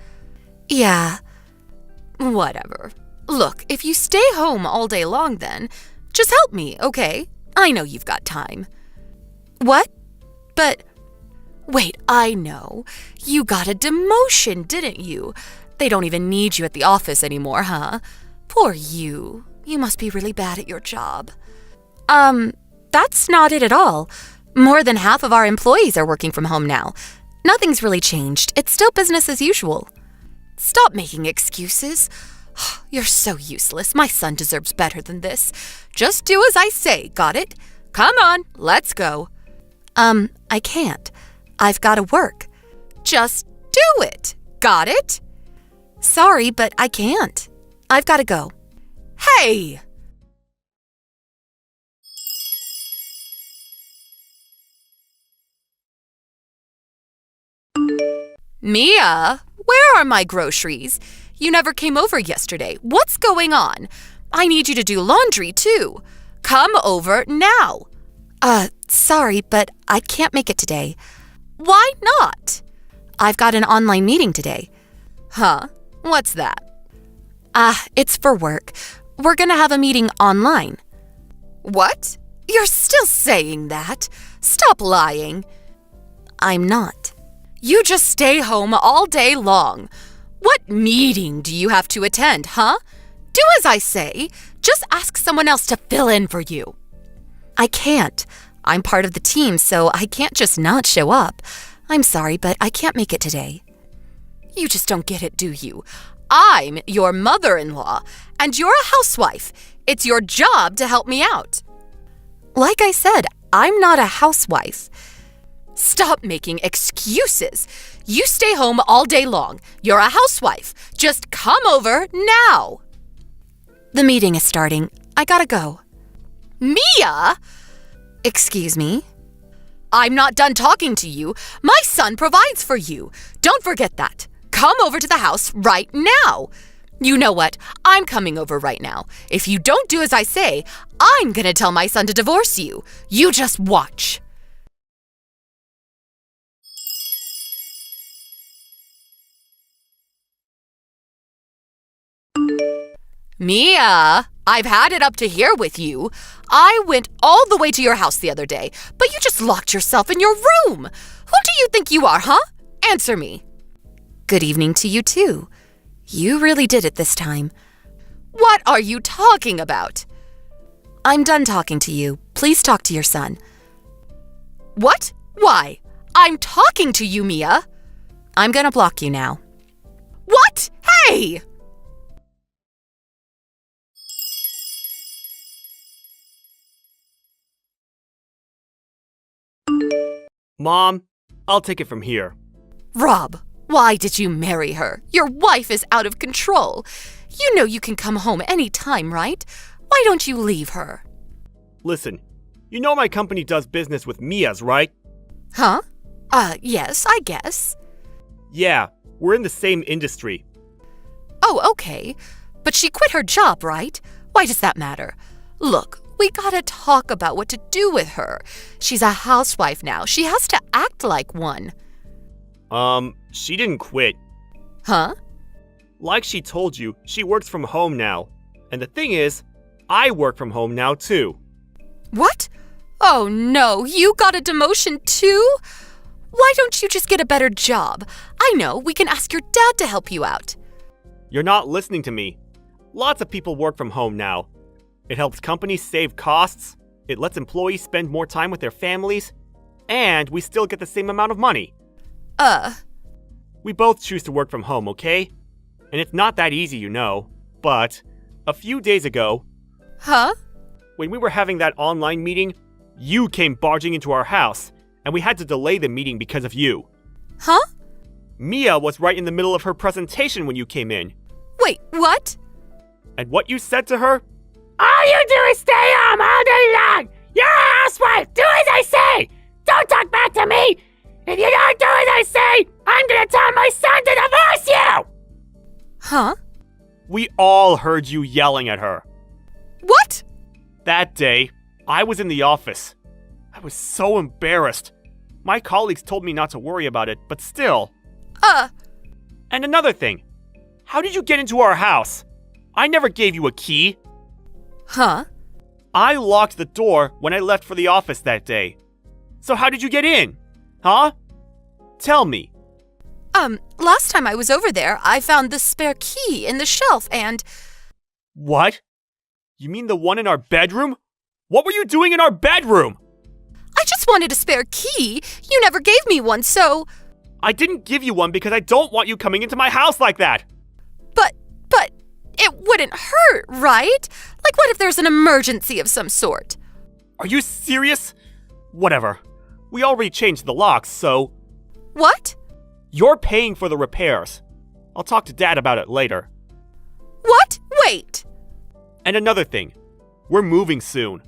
Yeah. Whatever. Look, if you stay home all day long then, Just help me, okay? I know you've got time. What? But... Wait, I know. You got a demotion, didn't you? They don't even need you at the office anymore, huh? Poor you. You must be really bad at your job. That's not it at all. More than half of our employees are working from home now. Nothing's really changed. It's still business as usual. Stop making excuses. You're so useless. My son deserves better than this. Just do as I say, got it? Come on, let's go. I can't. I've got to work. Just do it. Got it? Sorry, but I can't. I've got to go. Hey! Mia, where are my groceries? You never came over yesterday. What's going on? I need you to do laundry, too. Come over now. Sorry, but I can't make it today. Why not? I've got an online meeting today. Huh? What's that? It's for work. We're gonna have a meeting online. What? You're still saying that? Stop lying. I'm not. You just stay home all day long. What meeting do you have to attend, huh? Do as I say. Just ask someone else to fill in for you. I can't. I'm part of the team, so I can't just not show up. I'm sorry, but I can't make it today. You just don't get it, do you? I'm your mother-in-law, and you're a housewife. It's your job to help me out. Like I said, I'm not a housewife. Stop making excuses. You stay home all day long. You're a housewife. Just come over now. The meeting is starting. I gotta go. Mia! Excuse me? I'm not done talking to you. My son provides for you. Don't forget that. Come over to the house right now. You know what? I'm coming over right now. If you don't do as I say, I'm gonna tell my son to divorce you. You just watch. Mia, I've had it up to here with you. I went all the way to your house the other day, but you just locked yourself in your room. Who do you think you are, huh? Answer me. Good evening to you, too. You really did it this time. What are you talking about? I'm done talking to you. Please talk to your son. What? Why? I'm talking to you, Mia. I'm gonna block you now. What? Hey! Mom, I'll take it from here. Rob, why did you marry her? Your wife is out of control. You know you can come home any time, right? Why don't you leave her? Listen, you know my company does business with Mia's, right? Huh? Yes, I guess. Yeah, we're in the same industry. Oh, okay. But she quit her job, right? Why does that matter? Look, we gotta talk about what to do with her. She's a housewife now. She has to act like one. She didn't quit. Huh? Like she told you, she works from home now. And the thing is, I work from home now too. What? Oh no, you got a demotion too? Why don't you just get a better job? I know, we can ask your dad to help you out. You're not listening to me. Lots of people work from home now. It helps companies save costs, it lets employees spend more time with their families, and we still get the same amount of money. We both choose to work from home, okay? And it's not that easy, you know. But a few days ago... Huh? When we were having that online meeting, you came barging into our house, and we had to delay the meeting because of you. Huh? Mia was right in the middle of her presentation when you came in. Wait, what? And what you said to her? All you do is stay home all day long! You're a housewife! Do as I say! Don't talk back to me! If you don't do as I say, I'm gonna tell my son to divorce you! Huh? We all heard you yelling at her. What? That day, I was in the office. I was so embarrassed. My colleagues told me not to worry about it, but still. And another thing. How did you get into our house? I never gave you a key. Huh? I locked the door when I left for the office that day. So how did you get in? Huh? Tell me. Last time I was over there, I found the spare key in the shelf and... What? You mean the one in our bedroom? What were you doing in our bedroom? I just wanted a spare key. You never gave me one, so... I didn't give you one because I don't want you coming into my house like that. But it wouldn't hurt, right? Like, what if there's an emergency of some sort? Are you serious? Whatever. We already changed the locks, so... What? You're paying for the repairs. I'll talk to Dad about it later. What? Wait. And another thing. We're moving soon.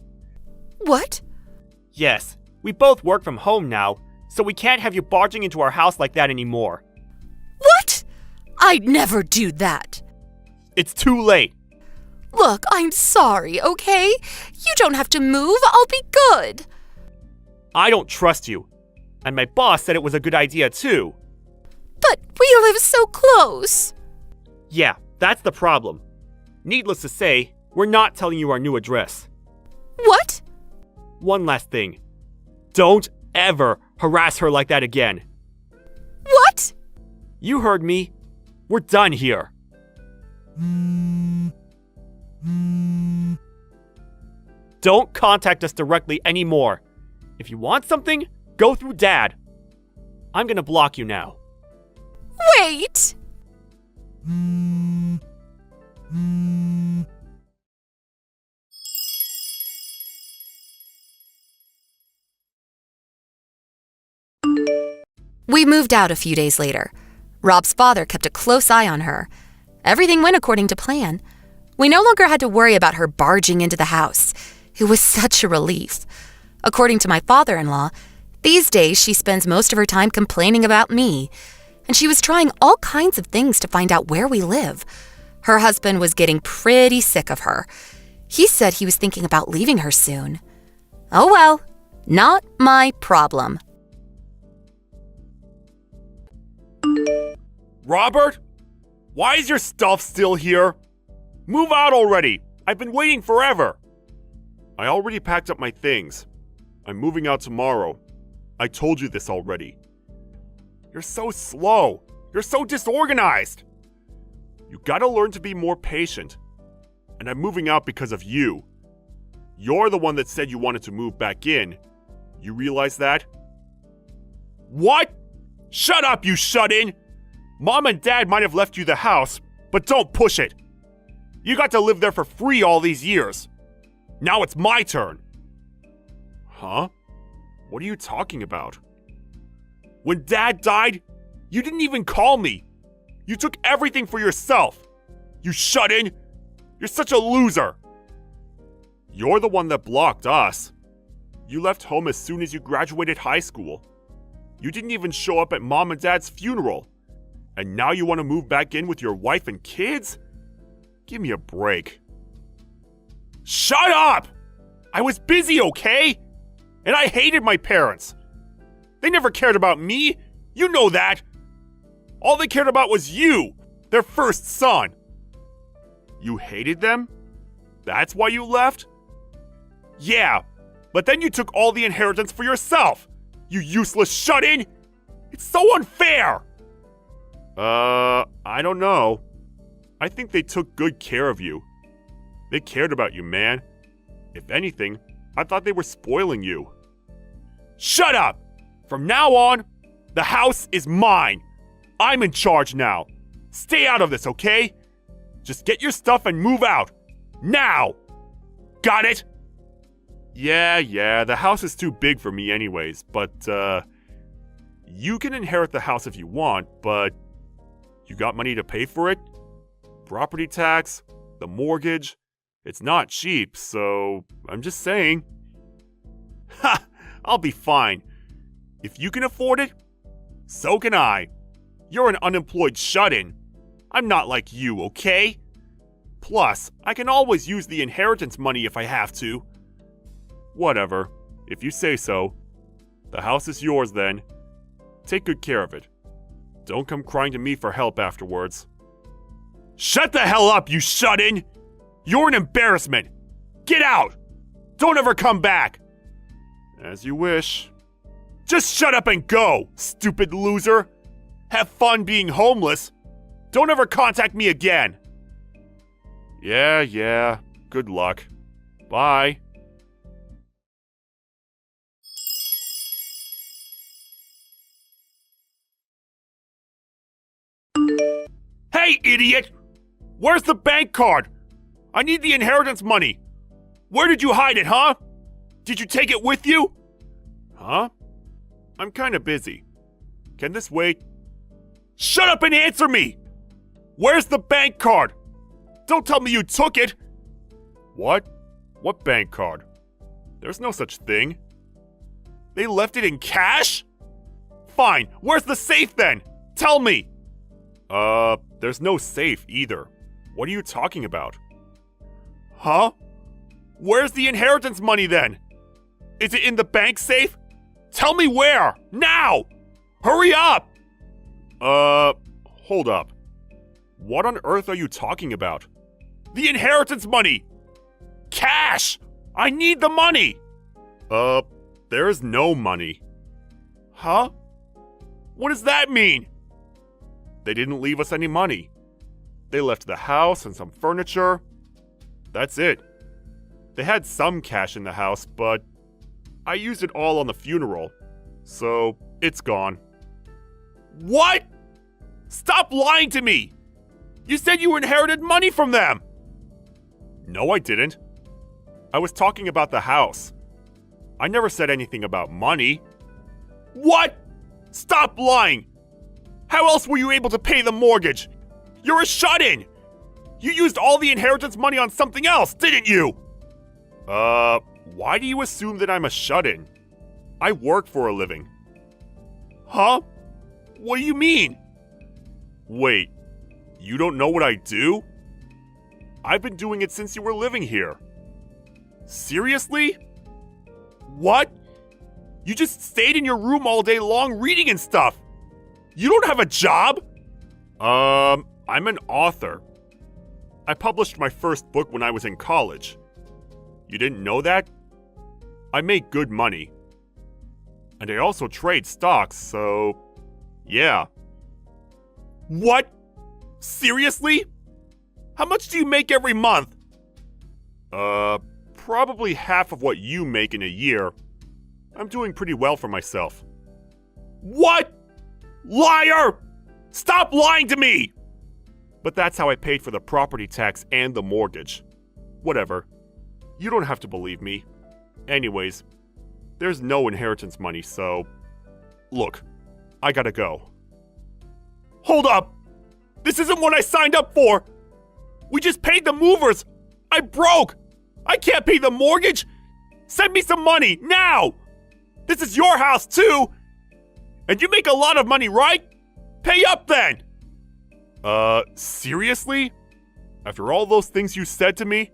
What? Yes, we both work from home now, so we can't have you barging into our house like that anymore. What? I'd never do that. It's too late. Look, I'm sorry, okay? You don't have to move. I'll be good. I don't trust you. And my boss said it was a good idea too. But we live so close. Yeah, that's the problem. Needless to say, we're not telling you our new address. What? One last thing. Don't ever harass her like that again. What? You heard me. We're done here. Don't contact us directly anymore. If you want something, go through Dad. I'm gonna block you now. Wait! We moved out a few days later. Rob's father kept a close eye on her. Everything went according to plan. We no longer had to worry about her barging into the house. It was such a relief. According to my father-in-law, these days she spends most of her time complaining about me, and she was trying all kinds of things to find out where we live. Her husband was getting pretty sick of her. He said he was thinking about leaving her soon. Oh well, not my problem. Robert? Why is your stuff still here? Move out already! I've been waiting forever! I already packed up my things. I'm moving out tomorrow. I told you this already. You're so slow! You're so disorganized! You gotta learn to be more patient. And I'm moving out because of you. You're the one that said you wanted to move back in. You realize that? What? Shut up, you shut-in! Mom and Dad might have left you the house, but don't push it. You got to live there for free all these years. Now it's my turn. Huh? What are you talking about? When Dad died, you didn't even call me. You took everything for yourself. You shut-in. You're such a loser. You're the one that blocked us. You left home as soon as you graduated high school. You didn't even show up at Mom and Dad's funeral. And now you want to move back in with your wife and kids? Give me a break. Shut up! I was busy, okay? And I hated my parents. They never cared about me. You know that. All they cared about was you, their first son. You hated them? That's why you left? Yeah, but then you took all the inheritance for yourself. You useless shut-in. It's so unfair. I don't know. I think they took good care of you. They cared about you, man. If anything, I thought they were spoiling you. Shut up! From now on, the house is mine. I'm in charge now. Stay out of this, okay? Just get your stuff and move out. Now! Got it? Yeah, the house is too big for me anyways, but, you can inherit the house if you want, but you got money to pay for it? Property tax, the mortgage, it's not cheap, so I'm just saying. Ha! I'll be fine. If you can afford it, so can I. You're an unemployed shut-in. I'm not like you, okay? Plus, I can always use the inheritance money if I have to. Whatever, if you say so. The house is yours then. Take good care of it. Don't come crying to me for help afterwards. Shut the hell up, you shut-in! You're an embarrassment! Get out! Don't ever come back! As you wish. Just shut up and go, stupid loser! Have fun being homeless! Don't ever contact me again! Yeah, good luck. Bye. Hey, idiot! Where's the bank card? I need the inheritance money. Where did you hide it, huh? Did you take it with you? Huh? I'm kinda busy. Can this wait? Shut up and answer me! Where's the bank card? Don't tell me you took it! What? What bank card? There's no such thing. They left it in cash? Fine, where's the safe then? Tell me! There's no safe either. What are you talking about? Huh? Where's the inheritance money then? Is it in the bank safe? Tell me where! Now! Hurry up! Hold up. What on earth are you talking about? The inheritance money! Cash! I need the money! There's no money. Huh? What does that mean? They didn't leave us any money. They left the house and some furniture. That's it. They had some cash in the house, but I used it all on the funeral, so it's gone. What? Stop lying to me! You said you inherited money from them! No, I didn't. I was talking about the house. I never said anything about money. What? Stop lying! How else were you able to pay the mortgage? You're a shut-in! You used all the inheritance money on something else, didn't you? Why do you assume that I'm a shut-in? I work for a living. Huh? What do you mean? Wait, you don't know what I do? I've been doing it since you were living here. Seriously? What? You just stayed in your room all day long reading and stuff. You don't have a job? I'm an author. I published my first book when I was in college. You didn't know that? I make good money. And I also trade stocks, so yeah. What? Seriously? How much do you make every month? Probably half of what you make in a year. I'm doing pretty well for myself. What? Liar! Stop lying to me! But that's how I paid for the property tax and the mortgage. Whatever. You don't have to believe me. Anyways, there's no inheritance money, so... Look, I gotta go. Hold up! This isn't what I signed up for! We just paid the movers! I'm broke! I can't pay the mortgage! Send me some money, now! This is your house, too! And you make a lot of money, right? Pay up, then! Seriously? After all those things you said to me?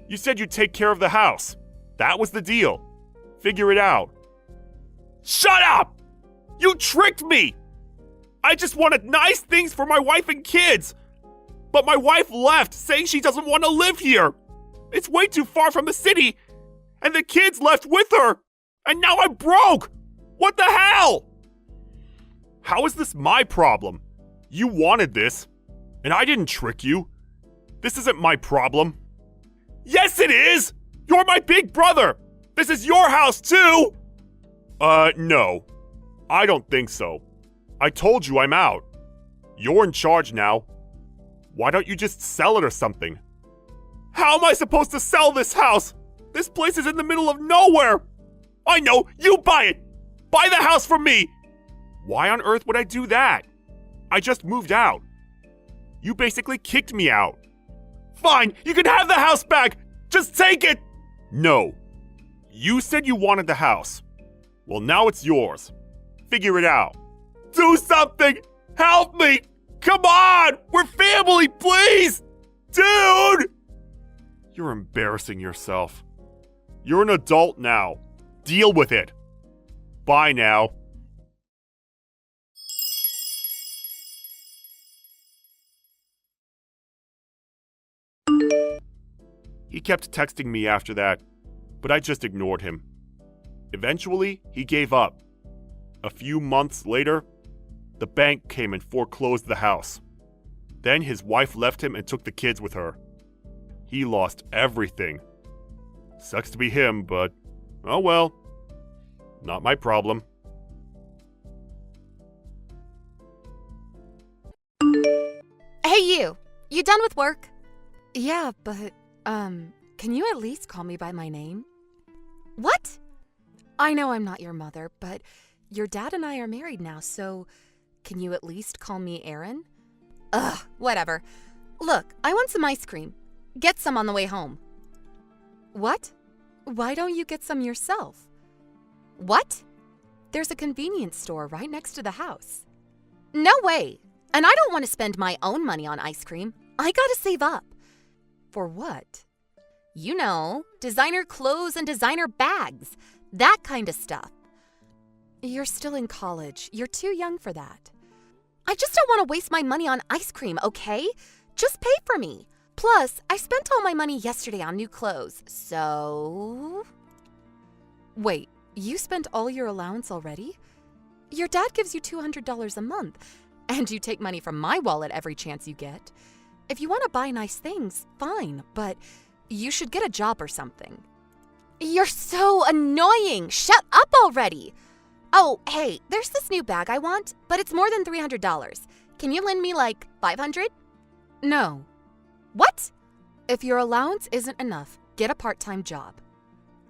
You said you'd take care of the house. That was the deal. Figure it out. Shut up! You tricked me! I just wanted nice things for my wife and kids! But my wife left, saying she doesn't want to live here! It's way too far from the city! And the kids left with her! And now I'm broke! What the hell? How is this my problem? You wanted this, and I didn't trick you. This isn't my problem. Yes, it is! You're my big brother! This is your house, too! No. I don't think so. I told you I'm out. You're in charge now. Why don't you just sell it or something? How am I supposed to sell this house? This place is in the middle of nowhere! I know! You buy it! Buy the house from me! Why on earth would I do that? I just moved out. You basically kicked me out. Fine, you can have the house back! Just take it! No. You said you wanted the house. Well, now it's yours. Figure it out. Do something! Help me! Come on! We're family, please! Dude! You're embarrassing yourself. You're an adult now. Deal with it. Bye now. He kept texting me after that. but I just ignored him. Eventually, he gave up. A few months later, the bank came and foreclosed the house. Then his wife left him and took the kids with her. He lost everything. Sucks to be him, but oh well. Not my problem. Hey, you! You done with work? Yeah, but, can you at least call me by my name? What? I know I'm not your mother, but your dad and I are married now, so can you at least call me Aaron? Ugh, whatever. Look, I want some ice cream. Get some on the way home. What? Why don't you get some yourself? What? There's a convenience store right next to the house. No way! And I don't want to spend my own money on ice cream. I gotta save up. For what? You know, designer clothes and designer bags. That kind of stuff. You're still in college. You're too young for that. I just don't want to waste my money on ice cream, okay? Just pay for me. Plus, I spent all my money yesterday on new clothes, so... Wait, you spent all your allowance already? Your dad gives you $200 a month, and you take money from my wallet every chance you get. If you want to buy nice things, fine, but you should get a job or something. You're so annoying! Shut up already! Oh, hey, there's this new bag I want, but it's more than $300. Can you lend me like $500? No. What? If your allowance isn't enough, get a part-time job.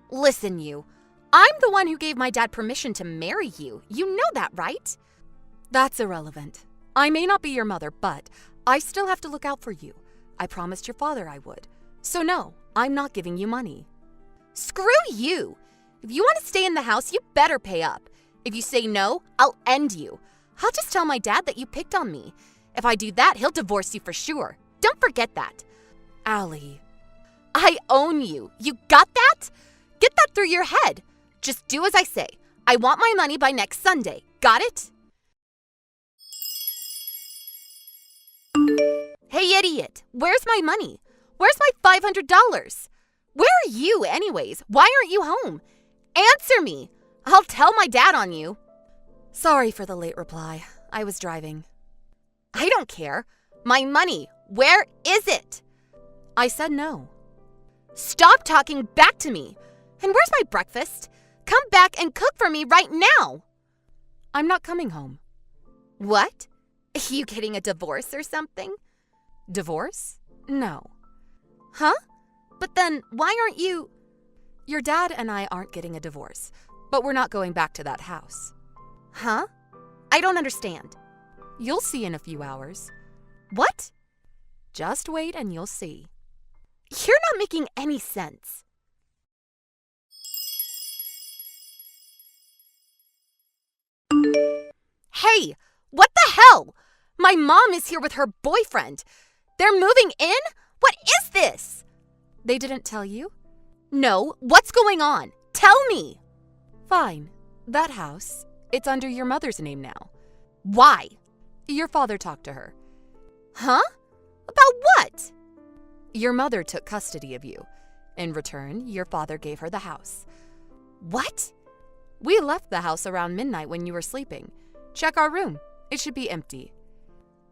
Listen, you. I'm the one who gave my dad permission to marry you. You know that, right? That's irrelevant. I may not be your mother, but I still have to look out for you. I promised your father I would. So no, I'm not giving you money. Screw you! If you want to stay in the house, you better pay up. If you say no, I'll end you. I'll just tell my dad that you picked on me. If I do that, he'll divorce you for sure. Don't forget that. Allie. I own you. You got that? Get that through your head. Just do as I say. I want my money by next Sunday. Got it? Hey, idiot. Where's my money? Where's my $500? Where are you, anyways? Why aren't you home? Answer me. I'll tell my dad on you. Sorry for the late reply. I was driving. I don't care. My money. Where is it? I said no. Stop talking back to me. And where's my breakfast? Come back and cook for me right now. I'm not coming home. What? You getting a divorce or something? Divorce? No. Huh? But then why aren't you... Your dad and I aren't getting a divorce, but we're not going back to that house. Huh? I don't understand. You'll see in a few hours. What? Just wait and you'll see. You're not making any sense. Hey, what the hell? My mom is here with her boyfriend. They're moving in? What is this? They didn't tell you? No, what's going on? Tell me. Fine. That house, it's under your mother's name now. Why? Your father talked to her. Huh? About what? Your mother took custody of you. In return, your father gave her the house. What? We left the house around midnight when you were sleeping. Check our room. It should be empty.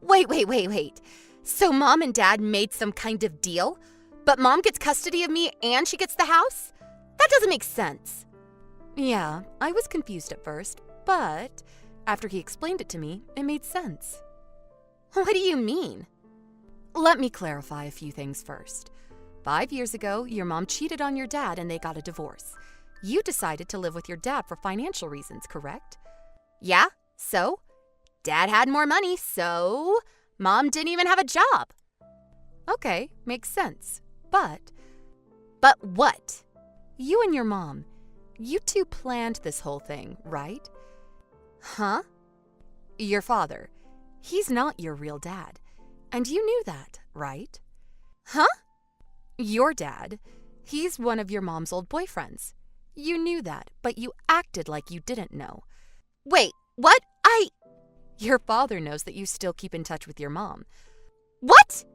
Wait. So mom and dad made some kind of deal? But mom gets custody of me and she gets the house? That doesn't make sense. Yeah, I was confused at first, but after he explained it to me, it made sense. What do you mean? Let me clarify a few things first. 5 years ago, your mom cheated on your dad and they got a divorce. You decided to live with your dad for financial reasons, correct? Yeah, so? Dad had more money, so mom didn't even have a job. Okay, makes sense. But what? You and your mom, you two planned this whole thing, right? Huh? Your father, he's not your real dad. And you knew that, right? Huh? Your dad, he's one of your mom's old boyfriends. You knew that, but you acted like you didn't know. Wait, what? Your father knows that you still keep in touch with your mom. What?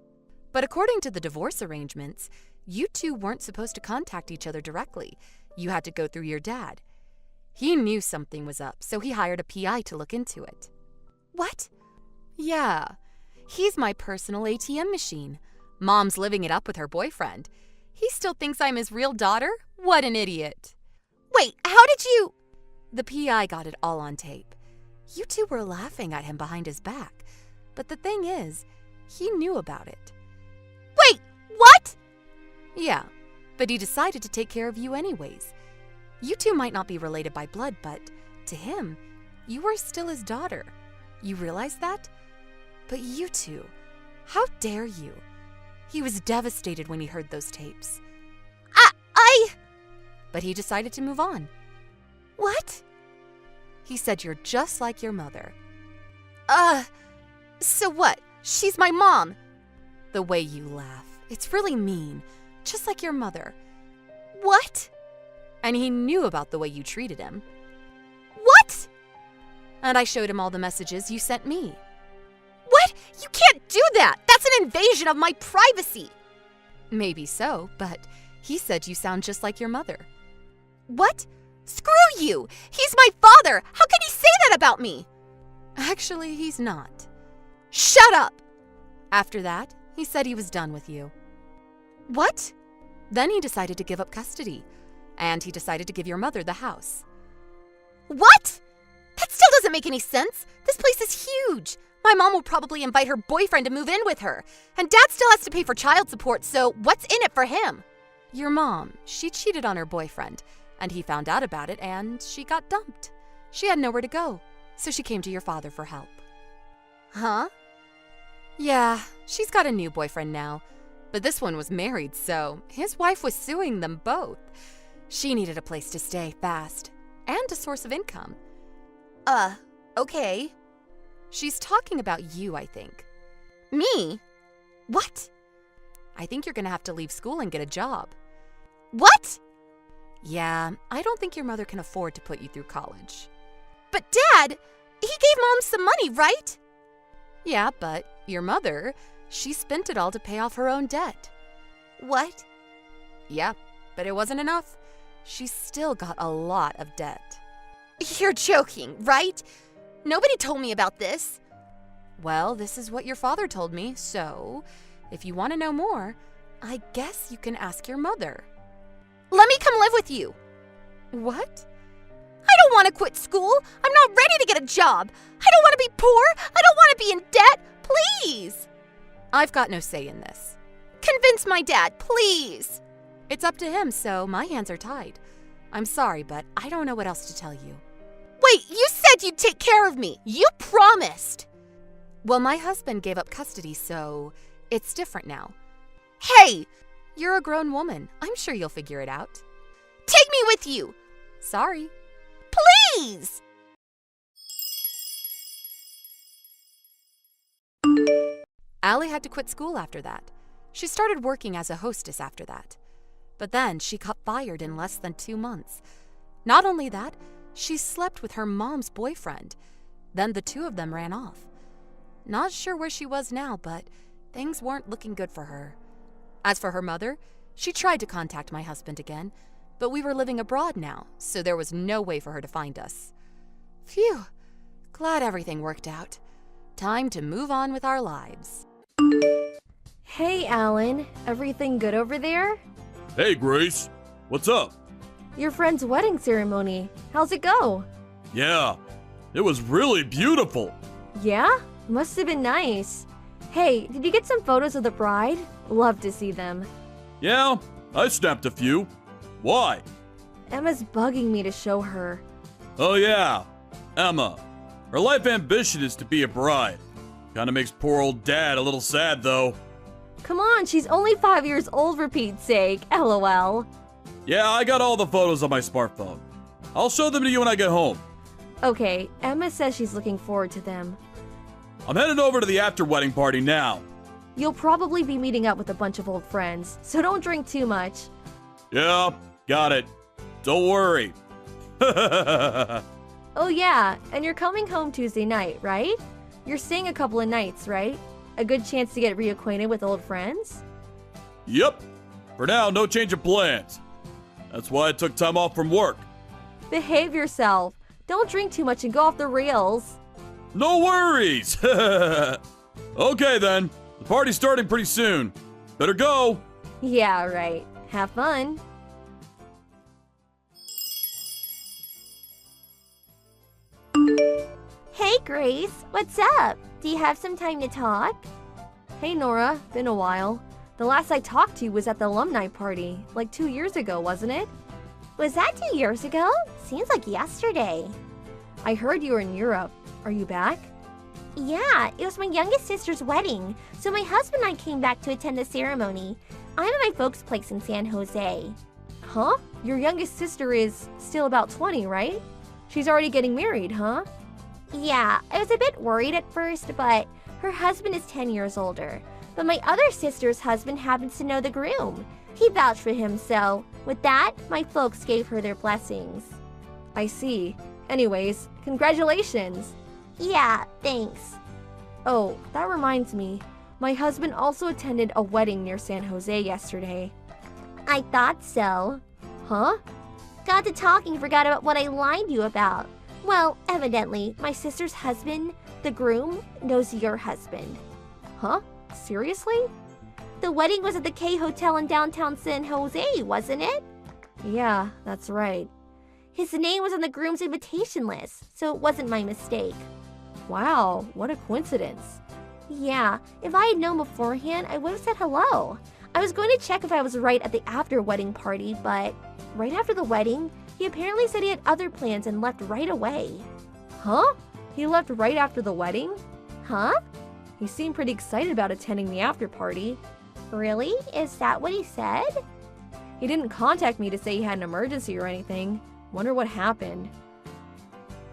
But according to the divorce arrangements, You two weren't supposed to contact each other directly. You had to go through your dad. He knew something was up, so he hired a PI to look into it. What? Yeah, he's my personal ATM machine. Mom's living it up with her boyfriend. He still thinks I'm his real daughter? What an idiot. Wait, how did you? The PI got it all on tape. You two were laughing at him behind his back. But the thing is, he knew about it. Wait, what? Yeah, but he decided to take care of you anyways. You two might not be related by blood, but to him, you were still his daughter. You realize that? But you two, how dare you? He was devastated when he heard those tapes. But he decided to move on. What? He said you're just like your mother. So what? She's my mom. The way you laugh, it's really mean, just like your mother. What? And he knew about the way you treated him. What? And I showed him all the messages you sent me. What? You can't do that! That's an invasion of my privacy! Maybe so, but he said you sound just like your mother. What? Screw you! He's my father! How can he say that about me? Actually, he's not. Shut up! After that, he said he was done with you. What? Then he decided to give up custody, and he decided to give your mother the house. What? That still doesn't make any sense. This place is huge. My mom will probably invite her boyfriend to move in with her, and Dad still has to pay for child support, so what's in it for him? Your mom, she cheated on her boyfriend, and he found out about it, and she got dumped. She had nowhere to go, so she came to your father for help. Huh? Yeah, she's got a new boyfriend now, but this one was married, so his wife was suing them both. She needed a place to stay fast, and a source of income. Okay. She's talking about you, I think. Me? What? I think you're gonna have to leave school and get a job. What? Yeah, I don't think your mother can afford to put you through college. But Dad, he gave Mom some money, right? Yeah, but your mother, she spent it all to pay off her own debt. What? Yeah, but it wasn't enough. She's still got a lot of debt. You're joking, right? Nobody told me about this. Well, this is what your father told me, so if you want to know more, I guess you can ask your mother. Let me come live with you. What? I don't want to quit school. I'm not ready to get a job. I don't want to be poor. I don't want to be in debt. Please. I've got no say in this. Convince my dad, please. It's up to him, so my hands are tied. I'm sorry, but I don't know what else to tell you. Wait, you said you'd take care of me. You promised. Well, my husband gave up custody, so it's different now. Hey! You're a grown woman. I'm sure you'll figure it out. Take me with you. Sorry. Please! Allie had to quit school after that. She started working as a hostess after that. But then she got fired in less than 2 months. Not only that, she slept with her mom's boyfriend. Then the two of them ran off. Not sure where she was now, but things weren't looking good for her. As for her mother, she tried to contact my husband again, but we were living abroad now, so there was no way for her to find us. Phew, glad everything worked out. Time to move on with our lives. Hey, Alan. Everything good over there? Hey, Grace. What's up? Your friend's wedding ceremony. How's it go? Yeah, it was really beautiful. Yeah? Must have been nice. Hey, did you get some photos of the bride? Love to see them. Yeah, I snapped a few. Why? Emma's bugging me to show her. Oh yeah, Emma. Her life ambition is to be a bride. Kinda makes poor old Dad a little sad though. Come on, she's only 5 years old for Pete's sake. LOL. Yeah, I got all the photos on my smartphone. I'll show them to you when I get home. Okay, Emma says she's looking forward to them. I'm headed over to the after-wedding party now. You'll probably be meeting up with a bunch of old friends, so don't drink too much. Yeah, got it. Don't worry. Oh yeah, and you're coming home Tuesday night, right? You're staying a couple of nights, right? A good chance to get reacquainted with old friends? Yep. For now, no change of plans. That's why I took time off from work. Behave yourself. Don't drink too much and go off the rails. No worries! Okay then, the party's starting pretty soon. Better go! Yeah, right. Have fun. Hey, Grace, what's up? Do you have some time to talk? Hey, Nora. Been a while. The last I talked to you was at the alumni party, like 2 years ago, wasn't it? Was that 2 years ago? Seems like yesterday. I heard you were in Europe. Are you back? Yeah, it was my youngest sister's wedding, so my husband and I came back to attend the ceremony. I'm at my folks' place in San Jose. Huh? Your youngest sister is still about 20, right? She's already getting married, huh? Yeah, I was a bit worried at first, but her husband is 10 years older. But my other sister's husband happens to know the groom. He vouched for him, so with that, my folks gave her their blessings. I see. Anyways, congratulations. Yeah, thanks. Oh, that reminds me. My husband also attended a wedding near San Jose yesterday. I thought so. Huh? Got to talking, forgot about what I lied to you about. Well, evidently, my sister's husband, the groom, knows your husband. Huh? Seriously? The wedding was at the K Hotel in downtown San Jose, wasn't it? Yeah, that's right. His name was on the groom's invitation list, so it wasn't my mistake. Wow, what a coincidence. Yeah, if I had known beforehand, I would have said hello. I was going to check if I was right at the after-wedding party, but right after the wedding, he apparently said he had other plans and left right away. Huh? He left right after the wedding? Huh? He seemed pretty excited about attending the after party. Really? Is that what he said? He didn't contact me to say he had an emergency or anything. Wonder what happened.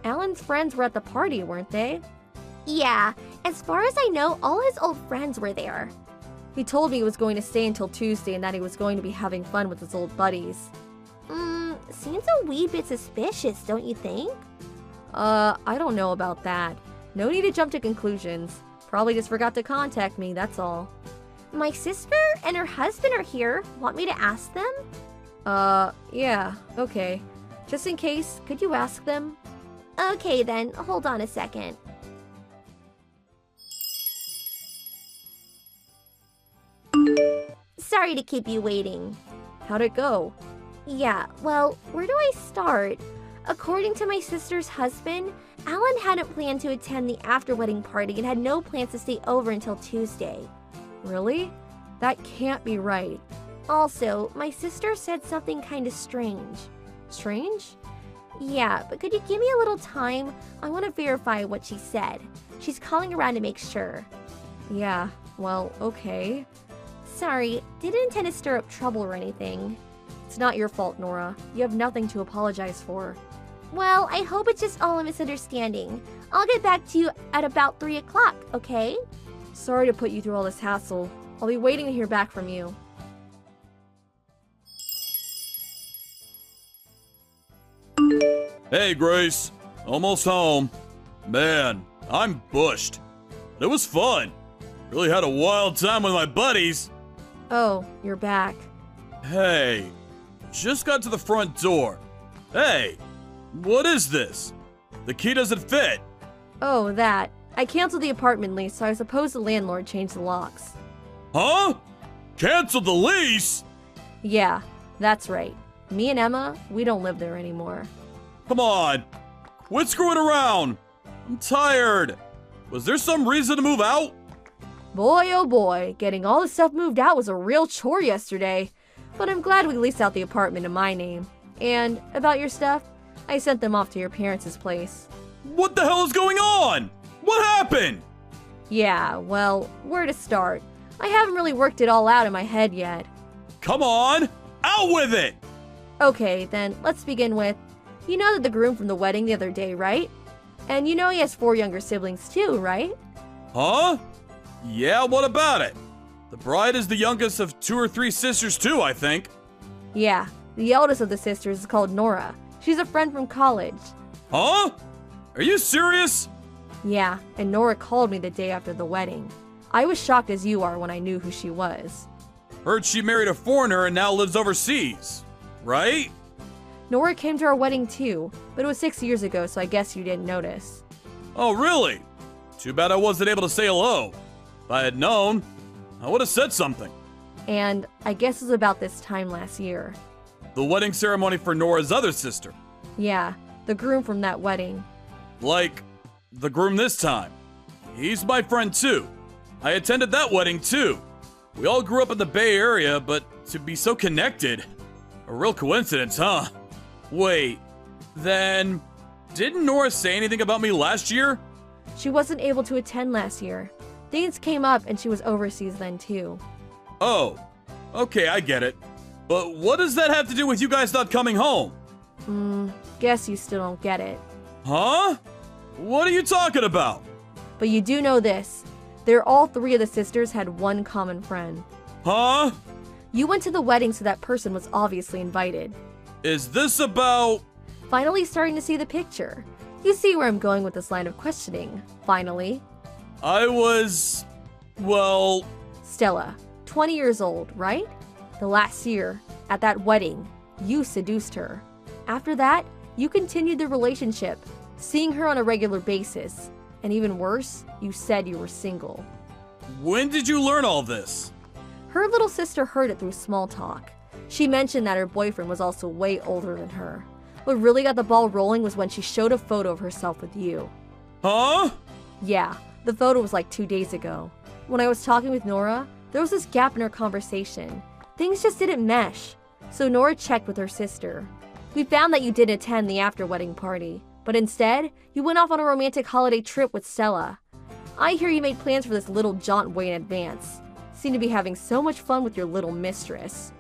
Alan's friends were at the party, weren't they? Yeah, as far as I know, all his old friends were there. He told me he was going to stay until Tuesday and that he was going to be having fun with his old buddies. Seems a wee bit suspicious, don't you think? I don't know about that. No need to jump to conclusions. Probably just forgot to contact me, that's all. My sister and her husband are here. Want me to ask them? Yeah, okay. Just in case, could you ask them? Okay then, hold on a second. Sorry to keep you waiting. How'd it go? Yeah, well, where do I start? According to my sister's husband, Alan hadn't planned to attend the after-wedding party and had no plans to stay over until Tuesday. Really? That can't be right. Also, my sister said something kinda strange. Strange? Yeah, but could you give me a little time? I want to verify what she said. She's calling around to make sure. Yeah, well, okay. Sorry, didn't intend to stir up trouble or anything. It's not your fault, Nora. You have nothing to apologize for. Well, I hope it's just all a misunderstanding. I'll get back to you at about 3 o'clock, okay? Sorry to put you through all this hassle. I'll be waiting to hear back from you. Hey, Grace. Almost home. Man, I'm bushed. It was fun. Really had a wild time with my buddies. Oh, you're back. Hey, just got to the front door. Hey, what is this? The key doesn't fit. Oh, that. I canceled the apartment lease, so I suppose the landlord changed the locks. Huh? Canceled the lease? Yeah, that's right. Me and Emma, we don't live there anymore. Come on. Quit screwing around. I'm tired. Was there some reason to move out? Boy, oh boy, getting all the stuff moved out was a real chore yesterday. But I'm glad we leased out the apartment in my name. And about your stuff, I sent them off to your parents' place. What the hell is going on? What happened? Yeah, well, where to start? I haven't really worked it all out in my head yet. Come on, out with it! Okay, then let's begin with, you know that the groom from the wedding the other day, right? And you know he has 4 younger siblings too, right? Huh? Yeah, what about it? The bride is the youngest of 2 or 3 sisters too, I think. Yeah, the eldest of the sisters is called Nora. She's a friend from college. Huh? Are you serious? Yeah, and Nora called me the day after the wedding. I was shocked as you are when I knew who she was. Heard she married a foreigner and now lives overseas, right? Nora came to our wedding too, but it was 6 years ago, so I guess you didn't notice. Oh, really? Too bad I wasn't able to say hello. If I had known, I would have said something. And I guess it was about this time last year. The wedding ceremony for Nora's other sister. Yeah, the groom from that wedding. Like, the groom this time. He's my friend too. I attended that wedding too. We all grew up in the Bay Area, but to be so connected. A real coincidence, huh? Wait, then didn't Nora say anything about me last year? She wasn't able to attend last year. Things came up and she was overseas then too. Oh, okay, I get it. But what does that have to do with you guys not coming home? Guess you still don't get it. Huh? What are you talking about? But you do know this. All three of the sisters had one common friend. Huh? You went to the wedding, so that person was obviously invited. Is this about... Finally starting to see the picture. You see where I'm going with this line of questioning. Finally. I was... well... Stella, 20 years old, right? The last year, at that wedding, you seduced her. After that, you continued the relationship, seeing her on a regular basis. And even worse, you said you were single. When did you learn all this? Her little sister heard it through small talk. She mentioned that her boyfriend was also way older than her. What really got the ball rolling was when she showed a photo of herself with you. Huh? Yeah, the photo was like 2 days ago. When I was talking with Nora, there was this gap in our conversation. Things just didn't mesh. So Nora checked with her sister. We found that you didn't attend the after-wedding party, but instead, you went off on a romantic holiday trip with Stella. I hear you made plans for this little jaunt way in advance. Seem to be having so much fun with your little mistress.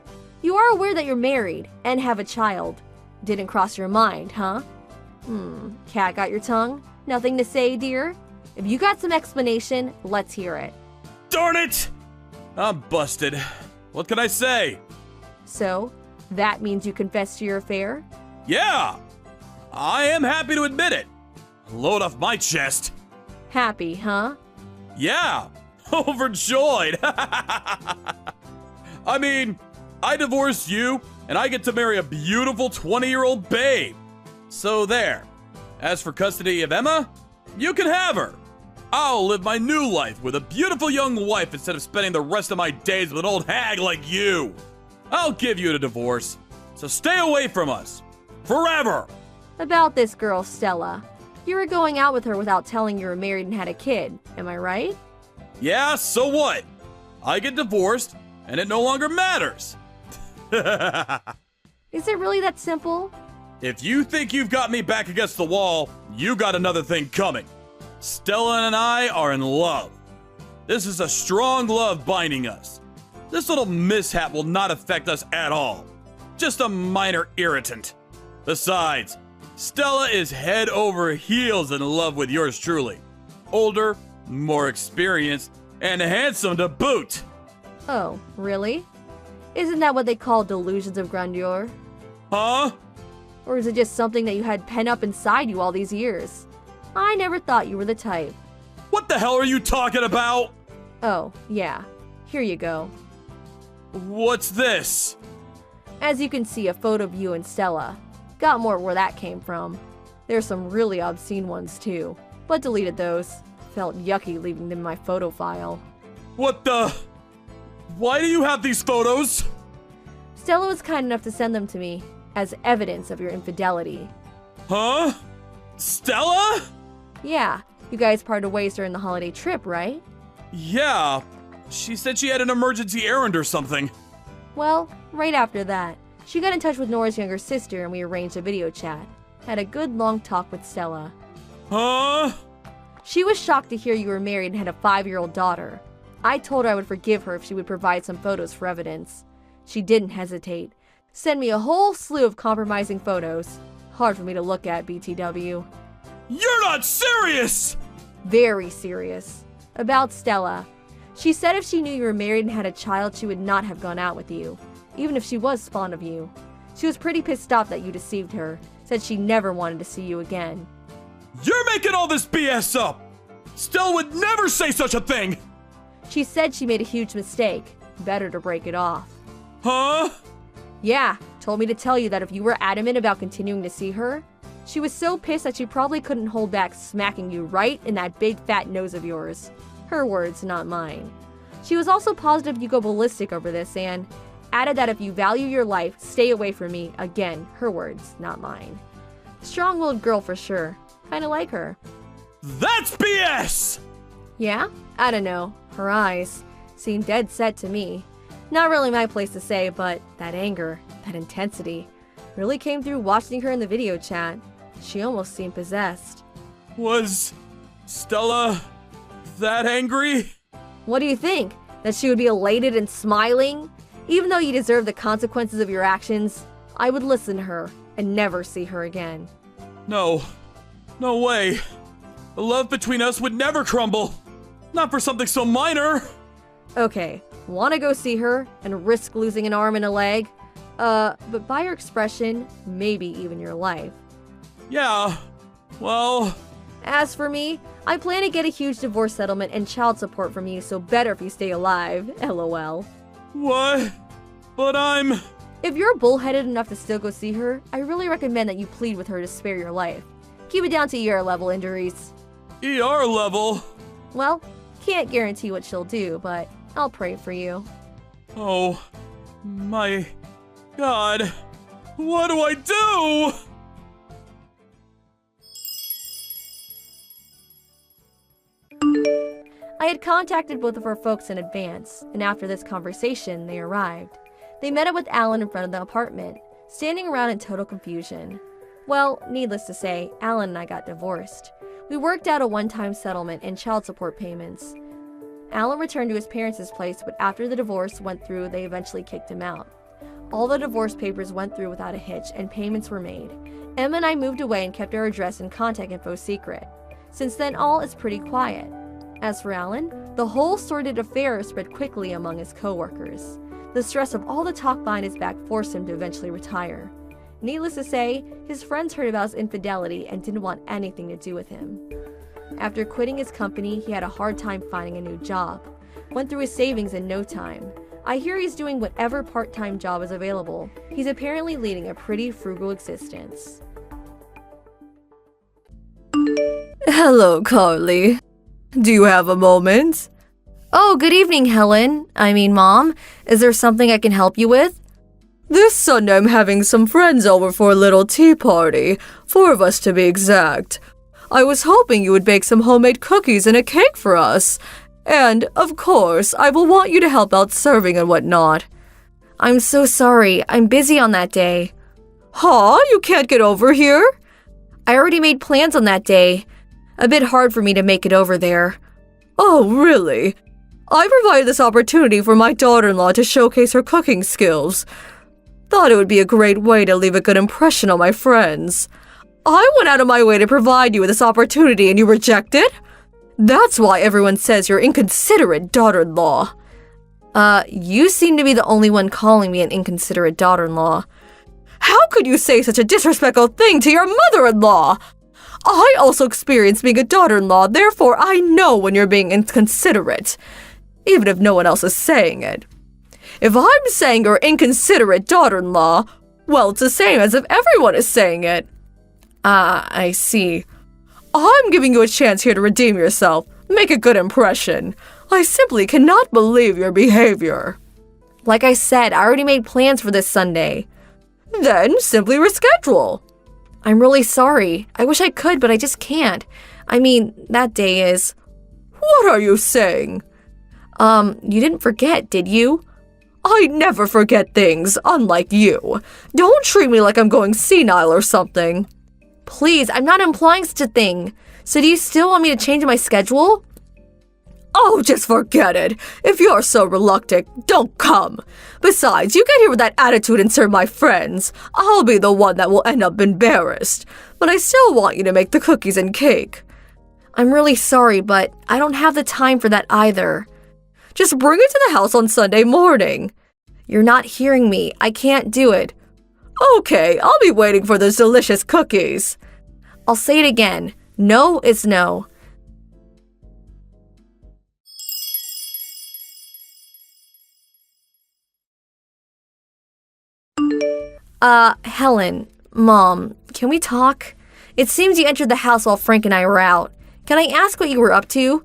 You are aware that you're married and have a child. Didn't cross your mind, huh? Cat got your tongue? Nothing to say, dear? If you got some explanation, let's hear it. Darn it! I'm busted. What can I say? So, that means you confessed to your affair? Yeah! I am happy to admit it. Load off my chest. Happy, huh? Yeah! Overjoyed! I mean, I divorced you, and I get to marry a beautiful 20-year-old babe. So there. As for custody of Emma, you can have her. I'll live my new life with a beautiful young wife instead of spending the rest of my days with an old hag like you. I'll give you a divorce, so stay away from us. Forever! About this girl, Stella. You were going out with her without telling you were married and had a kid, am I right? Yeah, so what? I get divorced, and it no longer matters. Is it really that simple? If you think you've got me back against the wall, you got another thing coming. Stella and I are in love. This is a strong love binding us. This little mishap will not affect us at all. Just a minor irritant. Besides, Stella is head over heels in love with yours truly. Older, more experienced, and handsome to boot. Oh, really? Isn't that what they call delusions of grandeur? Huh? Or is it just something that you had pent up inside you all these years? I never thought you were the type. What the hell are you talking about? Oh, yeah. Here you go. What's this? As you can see, a photo of you and Stella. Got more where that came from. There's some really obscene ones too, but deleted those. Felt yucky leaving them in my photo file. What the? Why do you have these photos? Stella was kind enough to send them to me as evidence of your infidelity. Huh? Stella? Yeah, you guys parted ways during the holiday trip, right? Yeah. She said she had an emergency errand or something. Well, right after that, she got in touch with Nora's younger sister and we arranged a video chat. Had a good long talk with Stella. Huh? She was shocked to hear you were married and had a 5-year-old daughter. I told her I would forgive her if she would provide some photos for evidence. She didn't hesitate. Sent me a whole slew of compromising photos. Hard for me to look at, BTW. You're not serious! Very serious. About Stella. She said if she knew you were married and had a child, she would not have gone out with you, even if she was fond of you. She was pretty pissed off that you deceived her, said she never wanted to see you again. You're making all this BS up! Stella would never say such a thing! She said she made a huge mistake. better to break it off. Huh? Yeah, told me to tell you that if you were adamant about continuing to see her, she was so pissed that she probably couldn't hold back smacking you right in that big fat nose of yours. Her words, not mine. She was also positive you go ballistic over this and added that if you value your life, stay away from me. Again, her words, not mine. Strong-willed girl for sure. Kinda like her. That's BS! Yeah? I don't know. Her eyes seem dead set to me. Not really my place to say, but that anger, that intensity, really came through watching her in the video chat. She almost seemed possessed. Was Stella that angry? What do you think? That she would be elated and smiling? Even though you deserve the consequences of your actions, I would listen to her and never see her again. No. No way. The love between us would never crumble. Not for something so minor. Okay, wanna go see her and risk losing an arm and a leg? But by your expression, maybe even your life. Yeah. Well... As for me, I plan to get a huge divorce settlement and child support from you, so better if you stay alive. LOL. What? But I'm... If you're bullheaded enough to still go see her, I really recommend that you plead with her to spare your life. Keep it down to ER level injuries. ER level? Well, can't guarantee what she'll do, but I'll pray for you. Oh, my God. What do I do? I had contacted both of her folks in advance, and after this conversation, they arrived. They met up with Alan in front of the apartment, standing around in total confusion. Well, needless to say, Alan and I got divorced. We worked out a one-time settlement and child support payments. Alan returned to his parents' place, but after the divorce went through, they eventually kicked him out. All the divorce papers went through without a hitch, and payments were made. Emma and I moved away and kept our address and contact info secret. Since then, all is pretty quiet. As for Alan, the whole sordid affair spread quickly among his co-workers. The stress of all the talk behind his back forced him to eventually retire. Needless to say, his friends heard about his infidelity and didn't want anything to do with him. After quitting his company, he had a hard time finding a new job. Went through his savings in no time. I hear he's doing whatever part-time job is available. He's apparently leading a pretty frugal existence. Hello, Carly. Do you have a moment? Oh, good evening, Helen. Mom. Is there something I can help you with? This Sunday I'm having some friends over for a little tea party. 4 of us to be exact. I was hoping you would bake some homemade cookies and a cake for us. And, of course, I will want you to help out serving and whatnot. I'm so sorry. I'm busy on that day. Huh? You can't get over here? I already made plans on that day. A bit hard for me to make it over there. Oh, really? I provided this opportunity for my daughter-in-law to showcase her cooking skills. Thought it would be a great way to leave a good impression on my friends. I went out of my way to provide you with this opportunity and you reject it? That's why everyone says you're inconsiderate daughter-in-law. You seem to be the only one calling me an inconsiderate daughter-in-law. How could you say such a disrespectful thing to your mother-in-law? I also experienced being a daughter-in-law, therefore I know when you're being inconsiderate, even if no one else is saying it. If I'm saying you're inconsiderate daughter-in-law, well, it's the same as if everyone is saying it. I see. I'm giving you a chance here to redeem yourself, make a good impression. I simply cannot believe your behavior. Like I said, I already made plans for this Sunday. Then simply reschedule. I'm really sorry. I wish I could, but I just can't. That day is... What are you saying? You didn't forget, did you? I never forget things, unlike you. Don't treat me like I'm going senile or something. Please, I'm not implying such a thing. So do you still want me to change my schedule? Oh, just forget it. If you're so reluctant, don't come. Besides, you get here with that attitude and serve my friends. I'll be the one that will end up embarrassed. But I still want you to make the cookies and cake. I'm really sorry, but I don't have the time for that either. Just bring it to the house on Sunday morning. You're not hearing me. I can't do it. Okay, I'll be waiting for those delicious cookies. I'll say it again. No is no. Helen, Mom, can we talk? It seems you entered the house while Frank and I were out. Can I ask what you were up to?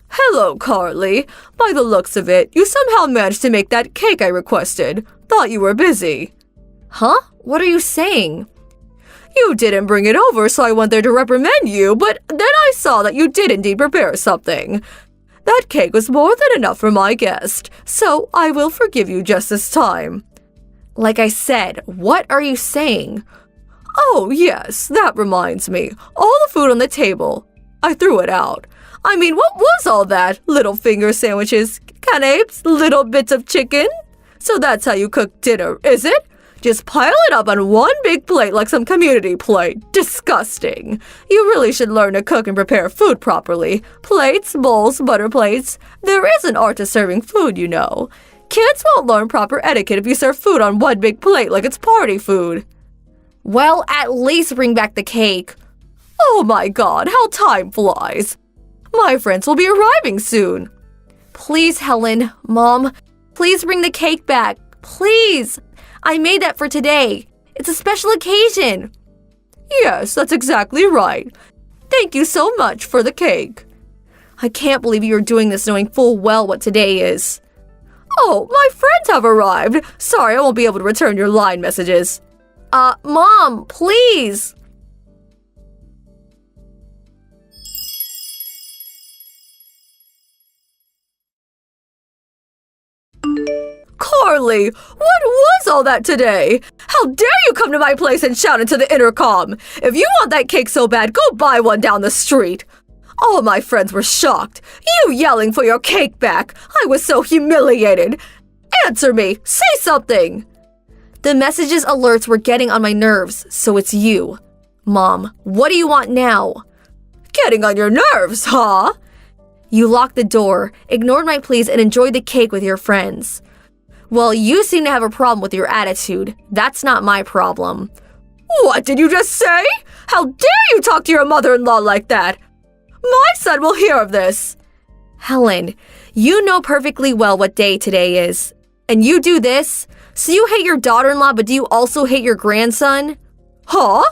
Hello, Carly. By the looks of it, you somehow managed to make that cake I requested. Thought you were busy. Huh? What are you saying? You didn't bring it over, so I went there to reprimand you, but then I saw that you did indeed prepare something. That cake was more than enough for my guest, so I will forgive you just this time. Like I said, what are you saying? Oh, yes, that reminds me. All the food on the table. I threw it out. I mean, what was all that? Little finger sandwiches, canapes, little bits of chicken? So that's how you cook dinner, is it? Just pile it up on one big plate like some community plate. Disgusting. You really should learn to cook and prepare food properly. Plates, bowls, butter plates. There is an art to serving food, you know. Kids won't learn proper etiquette if you serve food on one big plate like it's party food. Well, at least bring back the cake. Oh my God, how time flies. My friends will be arriving soon. Please, Helen, Mom, please bring the cake back. Please. I made that for today. It's a special occasion. Yes, that's exactly right. Thank you so much for the cake. I can't believe you're doing this knowing full well what today is. Oh, my friends have arrived. Sorry, I won't be able to return your line messages. Mom, please. Carly, what was all that today? How dare you come to my place and shout into the intercom? If you want that cake so bad, go buy one down the street. All my friends were shocked. You yelling for your cake back. I was so humiliated. Answer me. Say something. The messages alerts were getting on my nerves, so it's you. Mom, what do you want now? Getting on your nerves, huh? You locked the door, ignored my pleas, and enjoyed the cake with your friends. Well, you seem to have a problem with your attitude. That's not my problem. What did you just say? How dare you talk to your mother-in-law like that? My son will hear of this. Helen, you know perfectly well what day today is. And you do this? So you hate your daughter-in-law, but do you also hate your grandson? Huh?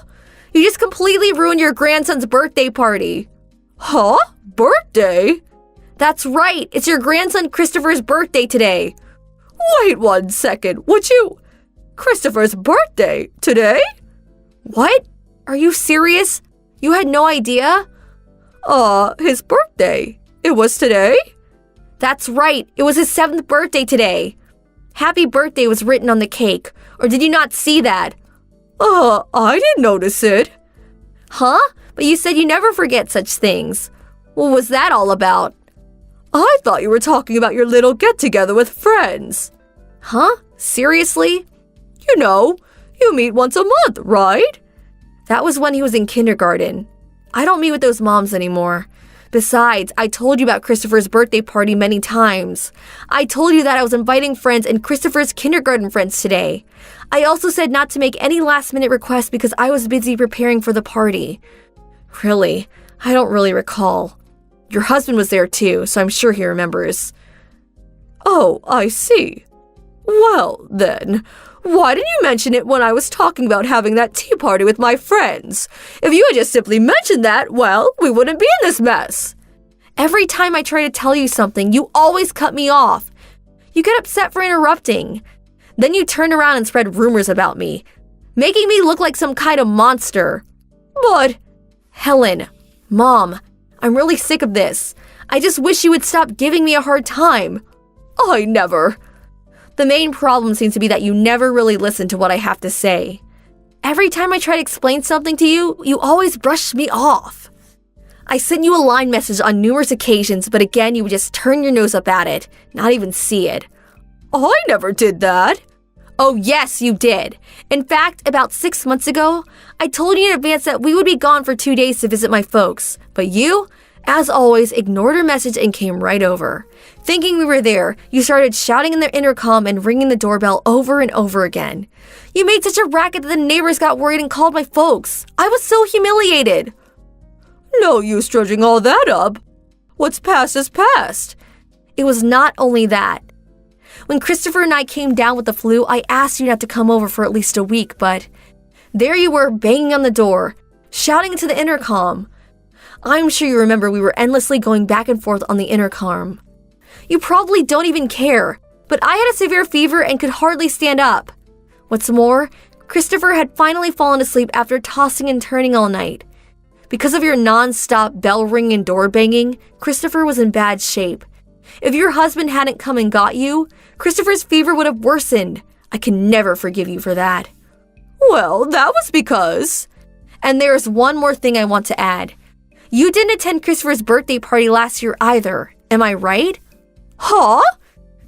You just completely ruined your grandson's birthday party. Huh? Birthday? That's right. It's your grandson Christopher's birthday today. Wait 1 second, would you? Christopher's birthday? Today? What? Are you serious? You had no idea? His birthday. It was today? That's right. It was his 7th birthday today. Happy birthday was written on the cake. Or did you not see that? I didn't notice it. Huh? But you said you never forget such things. What was that all about? I thought you were talking about your little get-together with friends. Huh? Seriously? You know, you meet once a month, right? That was when he was in kindergarten. I don't meet with those moms anymore. Besides, I told you about Christopher's birthday party many times. I told you that I was inviting friends and Christopher's kindergarten friends today. I also said not to make any last-minute requests because I was busy preparing for the party. Really, I don't really recall. Your husband was there too, so I'm sure he remembers. Oh, I see. Well, then, why didn't you mention it when I was talking about having that tea party with my friends? If you had just simply mentioned that, well, we wouldn't be in this mess. Every time I try to tell you something, you always cut me off. You get upset for interrupting. Then you turn around and spread rumors about me, making me look like some kind of monster. But, Helen, Mom, I'm really sick of this. I just wish you would stop giving me a hard time. I never. The main problem seems to be that you never really listen to what I have to say. Every time I try to explain something to you, you always brush me off. I sent you a line message on numerous occasions, but again, you would just turn your nose up at it, not even see it. I never did that. Oh, yes, you did. In fact, about 6 months ago, I told you in advance that we would be gone for 2 days to visit my folks, but you, as always, ignored her message and came right over. Thinking we were there, you started shouting in the intercom and ringing the doorbell over and over again. You made such a racket that the neighbors got worried and called my folks. I was so humiliated. No use dredging all that up. What's past is past. It was not only that. When Christopher and I came down with the flu, I asked you not to come over for at least a week, but there you were banging on the door, shouting into the intercom. I'm sure you remember we were endlessly going back and forth on the intercom. You probably don't even care, but I had a severe fever and could hardly stand up. What's more, Christopher had finally fallen asleep after tossing and turning all night. Because of your non-stop bell ringing and door banging, Christopher was in bad shape. If your husband hadn't come and got you, Christopher's fever would have worsened. I can never forgive you for that. Well, that was because... And there's one more thing I want to add. You didn't attend Christopher's birthday party last year either, am I right? Huh?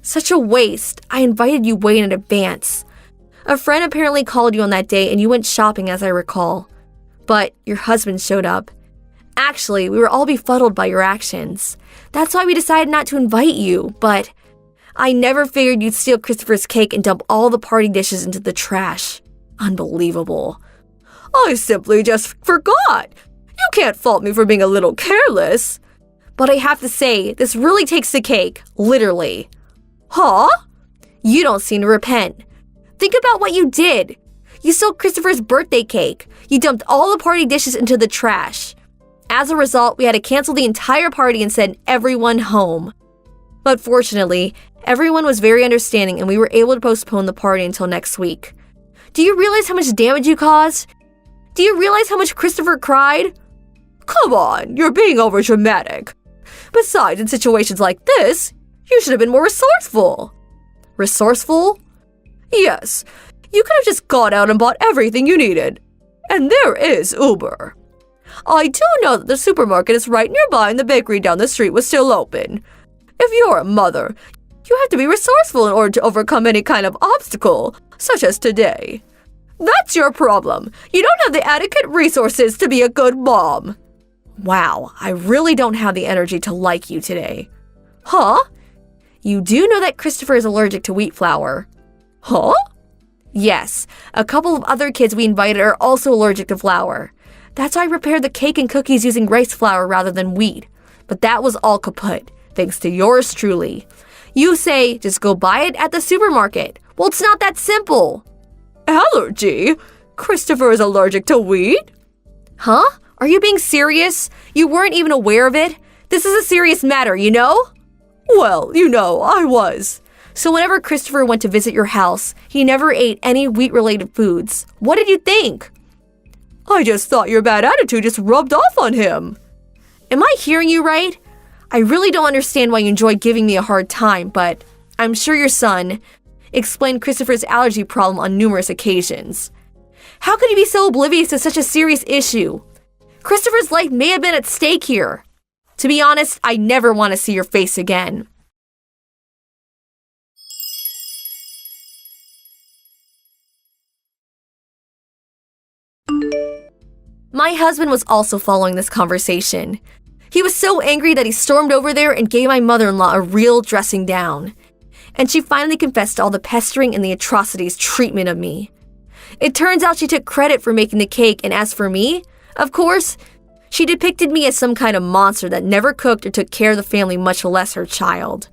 Such a waste. I invited you way in advance. A friend apparently called you on that day and you went shopping, as I recall. But your husband showed up. Actually, we were all befuddled by your actions. That's why we decided not to invite you, but I never figured you'd steal Christopher's cake and dump all the party dishes into the trash. Unbelievable. I simply just forgot. You can't fault me for being a little careless. But I have to say, this really takes the cake, literally. Huh? You don't seem to repent. Think about what you did. You stole Christopher's birthday cake. You dumped all the party dishes into the trash. As a result, we had to cancel the entire party and send everyone home. But fortunately, everyone was very understanding and we were able to postpone the party until next week. Do you realize how much damage you caused? Do you realize how much Christopher cried? Come on, you're being overdramatic. Besides, in situations like this, you should have been more resourceful. Resourceful? Yes, you could have just gone out and bought everything you needed. And there is Uber. I do know that the supermarket is right nearby and the bakery down the street was still open. If you're a mother, you have to be resourceful in order to overcome any kind of obstacle, such as today. That's your problem. You don't have the adequate resources to be a good mom. Wow, I really don't have the energy to like you today. Huh? You do know that Christopher is allergic to wheat flour. Huh? Yes, a couple of other kids we invited are also allergic to flour. That's why I prepared the cake and cookies using rice flour rather than wheat. But that was all kaput, thanks to yours truly. You say, just go buy it at the supermarket. Well, it's not that simple. Allergy? Christopher is allergic to wheat? Huh? Are you being serious? You weren't even aware of it? This is a serious matter, you know? Well, I was. So whenever Christopher went to visit your house, he never ate any wheat-related foods. What did you think? I just thought your bad attitude just rubbed off on him. Am I hearing you right? I really don't understand why you enjoy giving me a hard time, but I'm sure your son explained Christopher's allergy problem on numerous occasions. How could you be so oblivious to such a serious issue? Christopher's life may have been at stake here. To be honest, I never want to see your face again. My husband was also following this conversation. He was so angry that he stormed over there and gave my mother-in-law a real dressing down. And she finally confessed to all the pestering and the atrocities treatment of me. It turns out she took credit for making the cake, and as for me, of course, she depicted me as some kind of monster that never cooked or took care of the family, much less her child.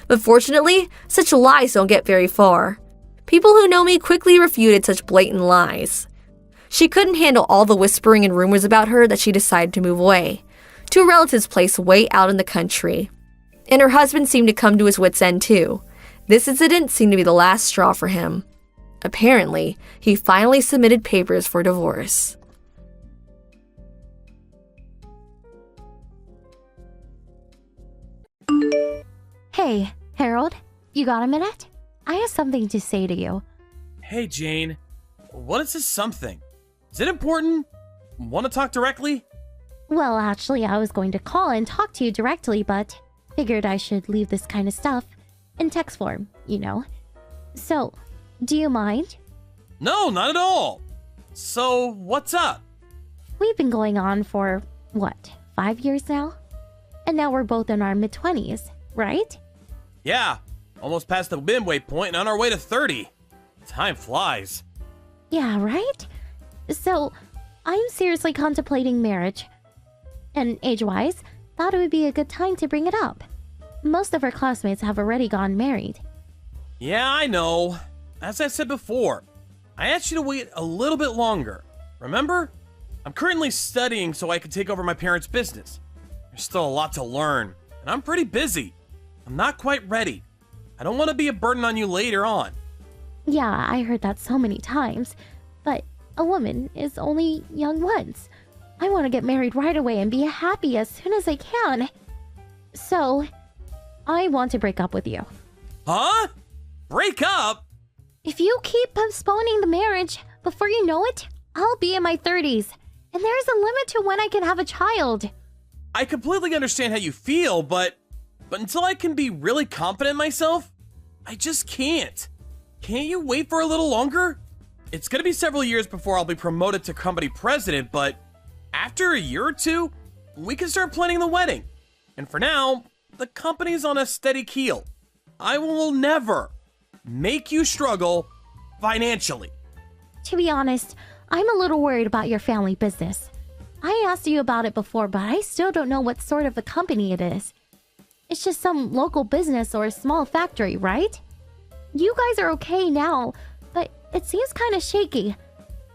But fortunately, such lies don't get very far. People who know me quickly refuted such blatant lies. She couldn't handle all the whispering and rumors about her that she decided to move away, to a relative's place way out in the country. And her husband seemed to come to his wits' end too. This incident seemed to be the last straw for him. Apparently, he finally submitted papers for divorce. Hey, Harold, you got a minute? I have something to say to you. Hey, Jane. What is this something? Is it important? Want to talk directly? Well, actually, I was going to call and talk to you directly, but figured I should leave this kind of stuff in text form, you know. So, do you mind? No, not at all. So, what's up? We've been going on for, 5 years now? And now we're both in our mid-20s, right? Yeah, almost past the midway point and on our way to 30. Time flies. Yeah, right? So, I'm seriously contemplating marriage. And age-wise, thought it would be a good time to bring it up. Most of our classmates have already gotten married. Yeah, I know. As I said before, I asked you to wait a little bit longer. Remember? I'm currently studying so I can take over my parents' business. There's still a lot to learn, and I'm pretty busy. I'm not quite ready. I don't want to be a burden on you later on. Yeah, I heard that so many times. But a woman is only young once. I want to get married right away and be happy as soon as I can. So, I want to break up with you. Huh? Break up? If you keep postponing the marriage, before you know it, I'll be in my 30s. And there's a limit to when I can have a child. I completely understand how you feel, but until I can be really confident in myself, I just can't. Can't you wait for a little longer? It's gonna be several years before I'll be promoted to company president, but after a year or two, we can start planning the wedding. And for now, the company's on a steady keel. I will never make you struggle financially. To be honest, I'm a little worried about your family business. I asked you about it before, but I still don't know what sort of a company it is. It's just some local business or a small factory, right? You guys are okay now, but it seems kind of shaky.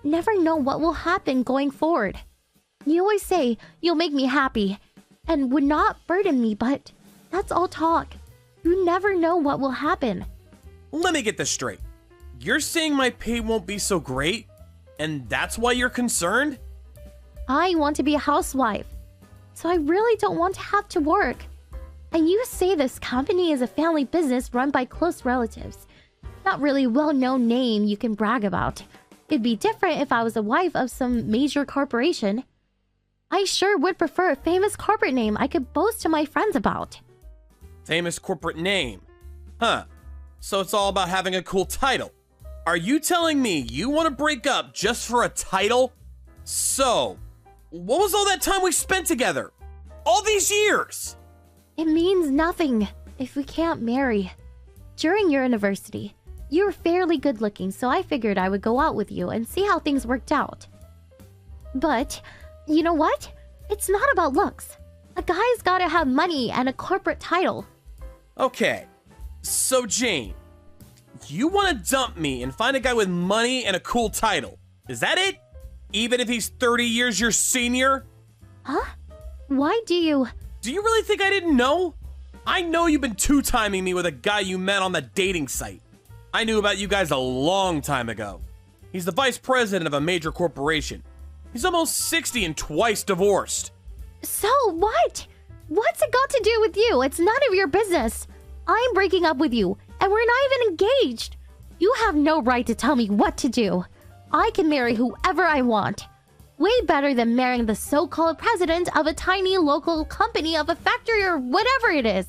Never know what will happen going forward. You always say you'll make me happy and would not burden me, but that's all talk. You never know what will happen. Let me get this straight. You're saying my pay won't be so great, and that's why you're concerned? I want to be a housewife, so I really don't want to have to work. And you say this company is a family business run by close relatives. Not really well-known name you can brag about. It'd be different if I was a wife of some major corporation. I sure would prefer a famous corporate name I could boast to my friends about. Famous corporate name. Huh. So it's all about having a cool title. Are you telling me you want to break up just for a title? So, what was all that time we spent together? All these years? It means nothing if we can't marry. During your university, you were fairly good looking, so I figured I would go out with you and see how things worked out. But, you know what? It's not about looks. A guy's gotta have money and a corporate title. Okay, so Jane, you want to dump me and find a guy with money and a cool title. Is that it? Even if he's 30 years your senior? Huh? Why do you... Do you really think I didn't know? I know you've been two-timing me with a guy you met on the dating site. I knew about you guys a long time ago. He's the vice president of a major corporation. He's almost 60 and twice divorced. So what? What's it got to do with you? It's none of your business. I'm breaking up with you, and we're not even engaged. You have no right to tell me what to do. I can marry whoever I want. Way better than marrying the so-called president of a tiny local company of a factory or whatever it is.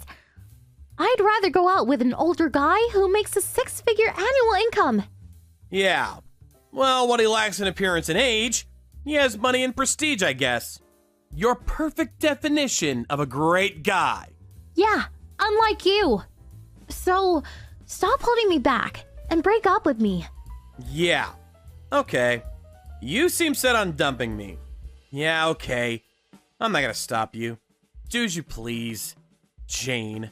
I'd rather go out with an older guy who makes a 6-figure annual income. Yeah. Well, what he lacks in appearance and age, he has money and prestige, I guess. Your perfect definition of a great guy. Yeah, unlike you. So, stop holding me back and break up with me. Yeah. Okay. You seem set on dumping me. Yeah, okay. I'm not gonna stop you. Do as you please, Jane.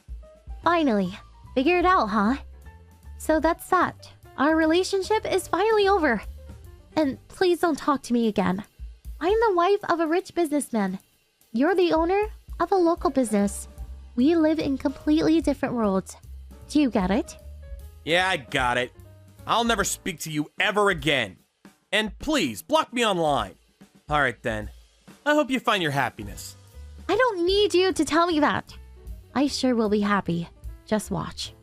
Finally. Figure it out, huh? So that's that. Our relationship is finally over. And please don't talk to me again. I'm the wife of a rich businessman. You're the owner of a local business. We live in completely different worlds. Do you get it? Yeah, I got it. I'll never speak to you ever again. And please, block me online. Alright then. I hope you find your happiness. I don't need you to tell me that. I sure will be happy. Just watch.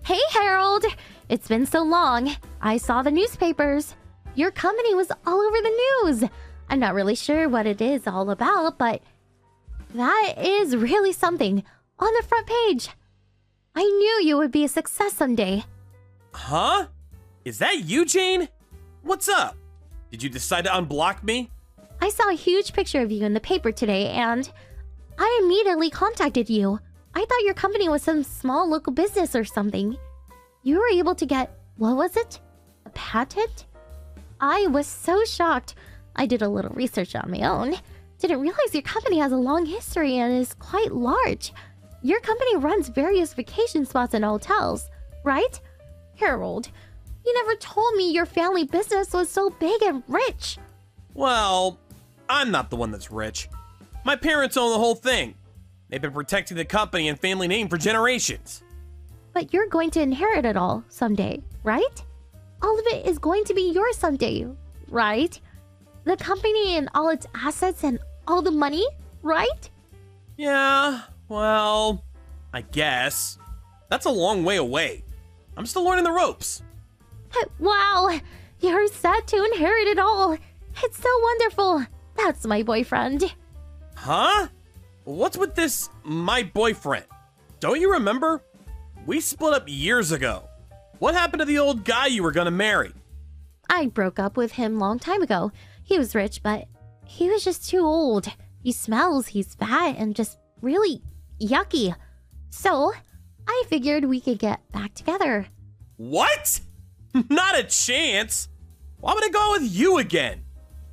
Hey, Harold! It's been so long. I saw the newspapers. Your company was all over the news. I'm not really sure what it is all about, but that is really something. On the front page. I knew you would be a success someday. Huh? Is that you, Jane? What's up? Did you decide to unblock me? I saw a huge picture of you in the paper today, and I immediately contacted you. I thought your company was some small local business or something. You were able to get, what was it? A patent? I was so shocked. I did a little research on my own. Didn't realize your company has a long history and is quite large. Your company runs various vacation spots and hotels, right? Harold, you never told me your family business was so big and rich. Well, I'm not the one that's rich. My parents own the whole thing. They've been protecting the company and family name for generations. But you're going to inherit it all someday, right? All of it is going to be yours someday, right? The company and all its assets and all the money, right? Yeah, well, I guess. That's a long way away. I'm still learning the ropes. Wow, you're set to inherit it all. It's so wonderful. That's my boyfriend. Huh? What's with this, my boyfriend? Don't you remember? We split up years ago. What happened to the old guy you were gonna marry? I broke up with him long time ago. He was rich, but he was just too old. He smells, he's fat, and just really yucky. So, I figured we could get back together. What? Not a chance. Why would I go with you again?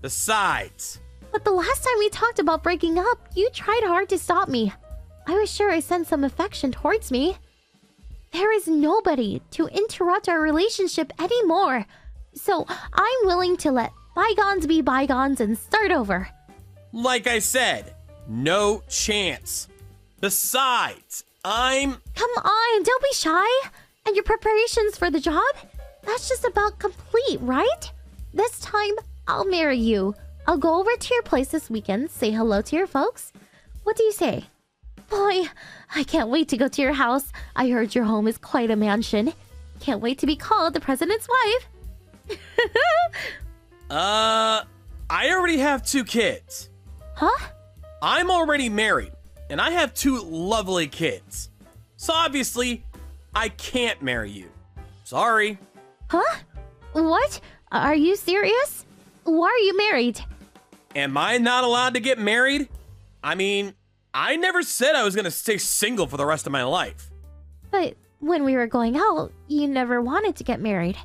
Besides... But the last time we talked about breaking up, you tried hard to stop me. I was sure I sensed some affection towards me. There is nobody to interrupt our relationship anymore. So I'm willing to let bygones be bygones and start over. Like I said, no chance. Besides, I'm... Come on, don't be shy. And your preparations for the job? That's just about complete, right? This time, I'll marry you. I'll go over to your place this weekend, say hello to your folks. What do you say? Boy, I can't wait to go to your house. I heard your home is quite a mansion. Can't wait to be called the president's wife. I already have 2 kids. Huh? I'm already married, and I have 2 lovely kids. So obviously, I can't marry you. Sorry. Huh? What? Are you serious? Why are you married? Am I not allowed to get married? I mean, I never said I was gonna stay single for the rest of my life. But when we were going out, you never wanted to get married.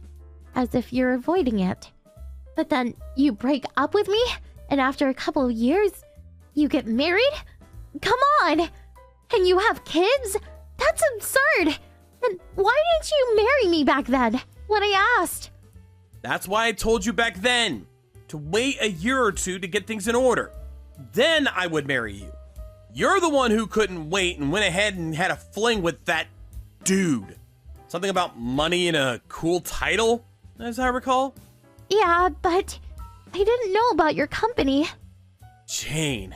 As if you're avoiding it. But then you break up with me, and after a couple of years, you get married? Come on! And you have kids? That's absurd! Then why didn't you marry me back then, when I asked? That's why I told you back then, to wait a year or 2 to get things in order. Then I would marry you. You're the one who couldn't wait and went ahead and had a fling with that dude. Something about money and a cool title, as I recall? Yeah, but I didn't know about your company. Jane,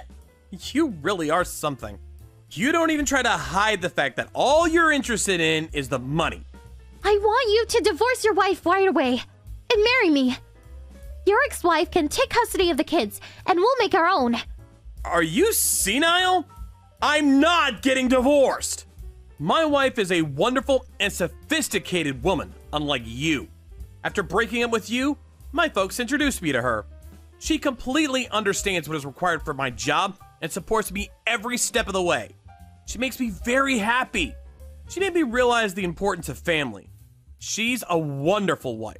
you really are something. You don't even try to hide the fact that all you're interested in is the money. I want you to divorce your wife right away and marry me. Your ex-wife can take custody of the kids, and we'll make our own. Are you senile? I'm not getting divorced. My wife is a wonderful and sophisticated woman, unlike you. After breaking up with you, my folks introduced me to her. She completely understands what is required for my job and supports me every step of the way. She makes me very happy. She made me realize the importance of family. She's a wonderful wife.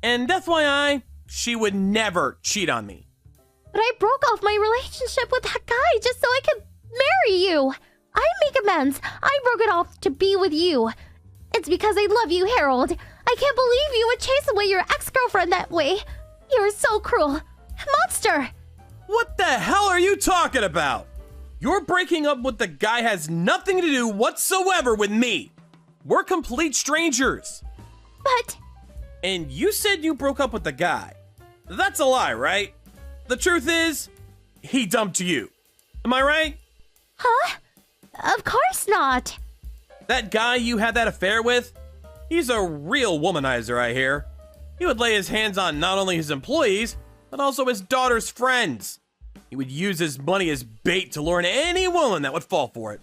And FYI, she would never cheat on me. But I broke off my relationship with that guy just so I could marry you. I make amends. I broke it off to be with you. It's because I love you, Harold. I can't believe you would chase away your ex-girlfriend that way. You're so cruel. Monster! What the hell are you talking about? Your breaking up with the guy has nothing to do whatsoever with me. We're complete strangers. But... And you said you broke up with the guy. That's a lie, right? The truth is, he dumped you. Am I right? Huh? Of course not. That guy you had that affair with? He's a real womanizer, I hear. He would lay his hands on not only his employees, but also his daughter's friends. He would use his money as bait to lure in any woman that would fall for it.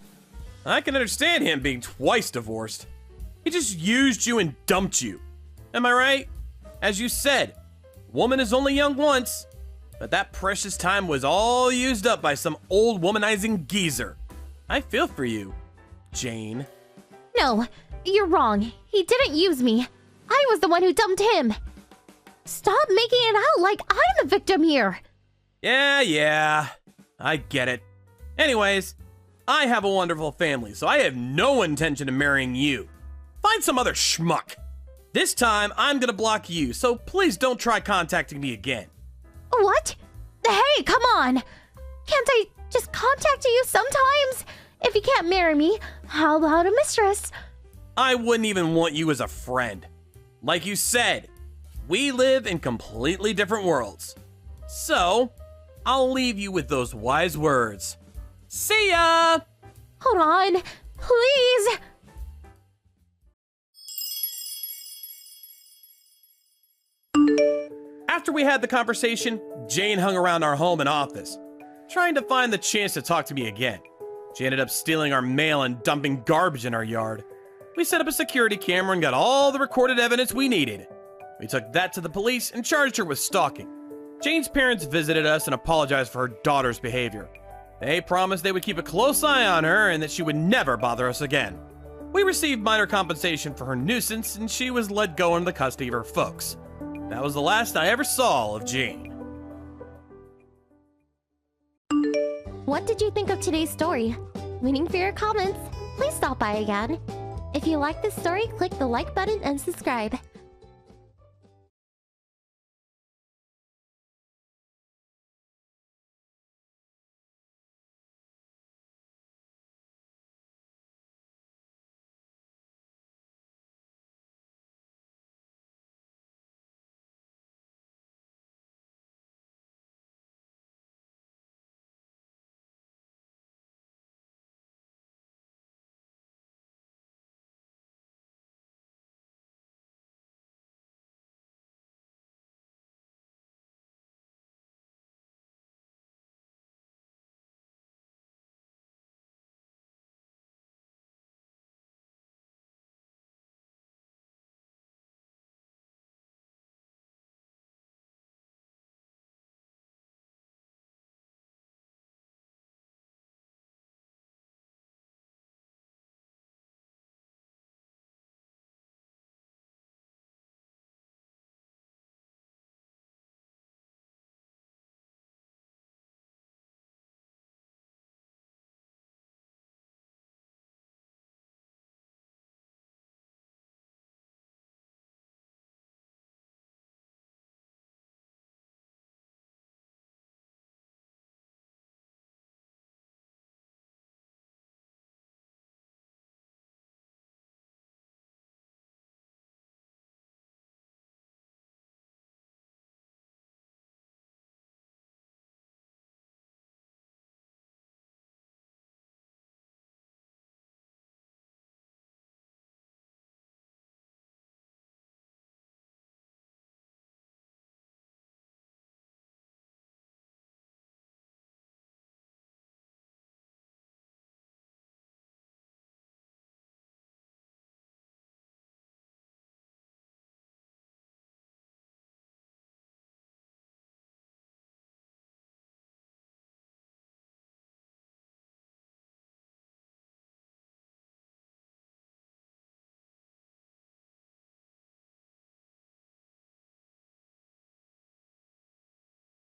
I can understand him being twice divorced. He just used you and dumped you. Am I right? As you said, woman is only young once, but that precious time was all used up by some old womanizing geezer. I feel for you, Jane. No, you're wrong. He didn't use me. I was the one who dumped him. Stop making it out like I'm the victim here. Yeah. I get it. Anyways, I have a wonderful family, so I have no intention of marrying you. Find some other schmuck. This time, I'm gonna block you, so please don't try contacting me again. What? Hey, come on! Can't I just contact you sometimes? If you can't marry me, how about a mistress? I wouldn't even want you as a friend. Like you said, we live in completely different worlds. So, I'll leave you with those wise words. See ya! Hold on, please! After we had the conversation, Jane hung around our home and office, trying to find the chance to talk to me again. She ended up stealing our mail and dumping garbage in our yard. We set up a security camera and got all the recorded evidence we needed. We took that to the police and charged her with stalking. Jane's parents visited us and apologized for her daughter's behavior. They promised they would keep a close eye on her and that she would never bother us again. We received minor compensation for her nuisance and she was let go into the custody of her folks. That was the last I ever saw of Jane. What did you think of today's story? Waiting for your comments. Please stop by again. If you like this story, click the like button and subscribe.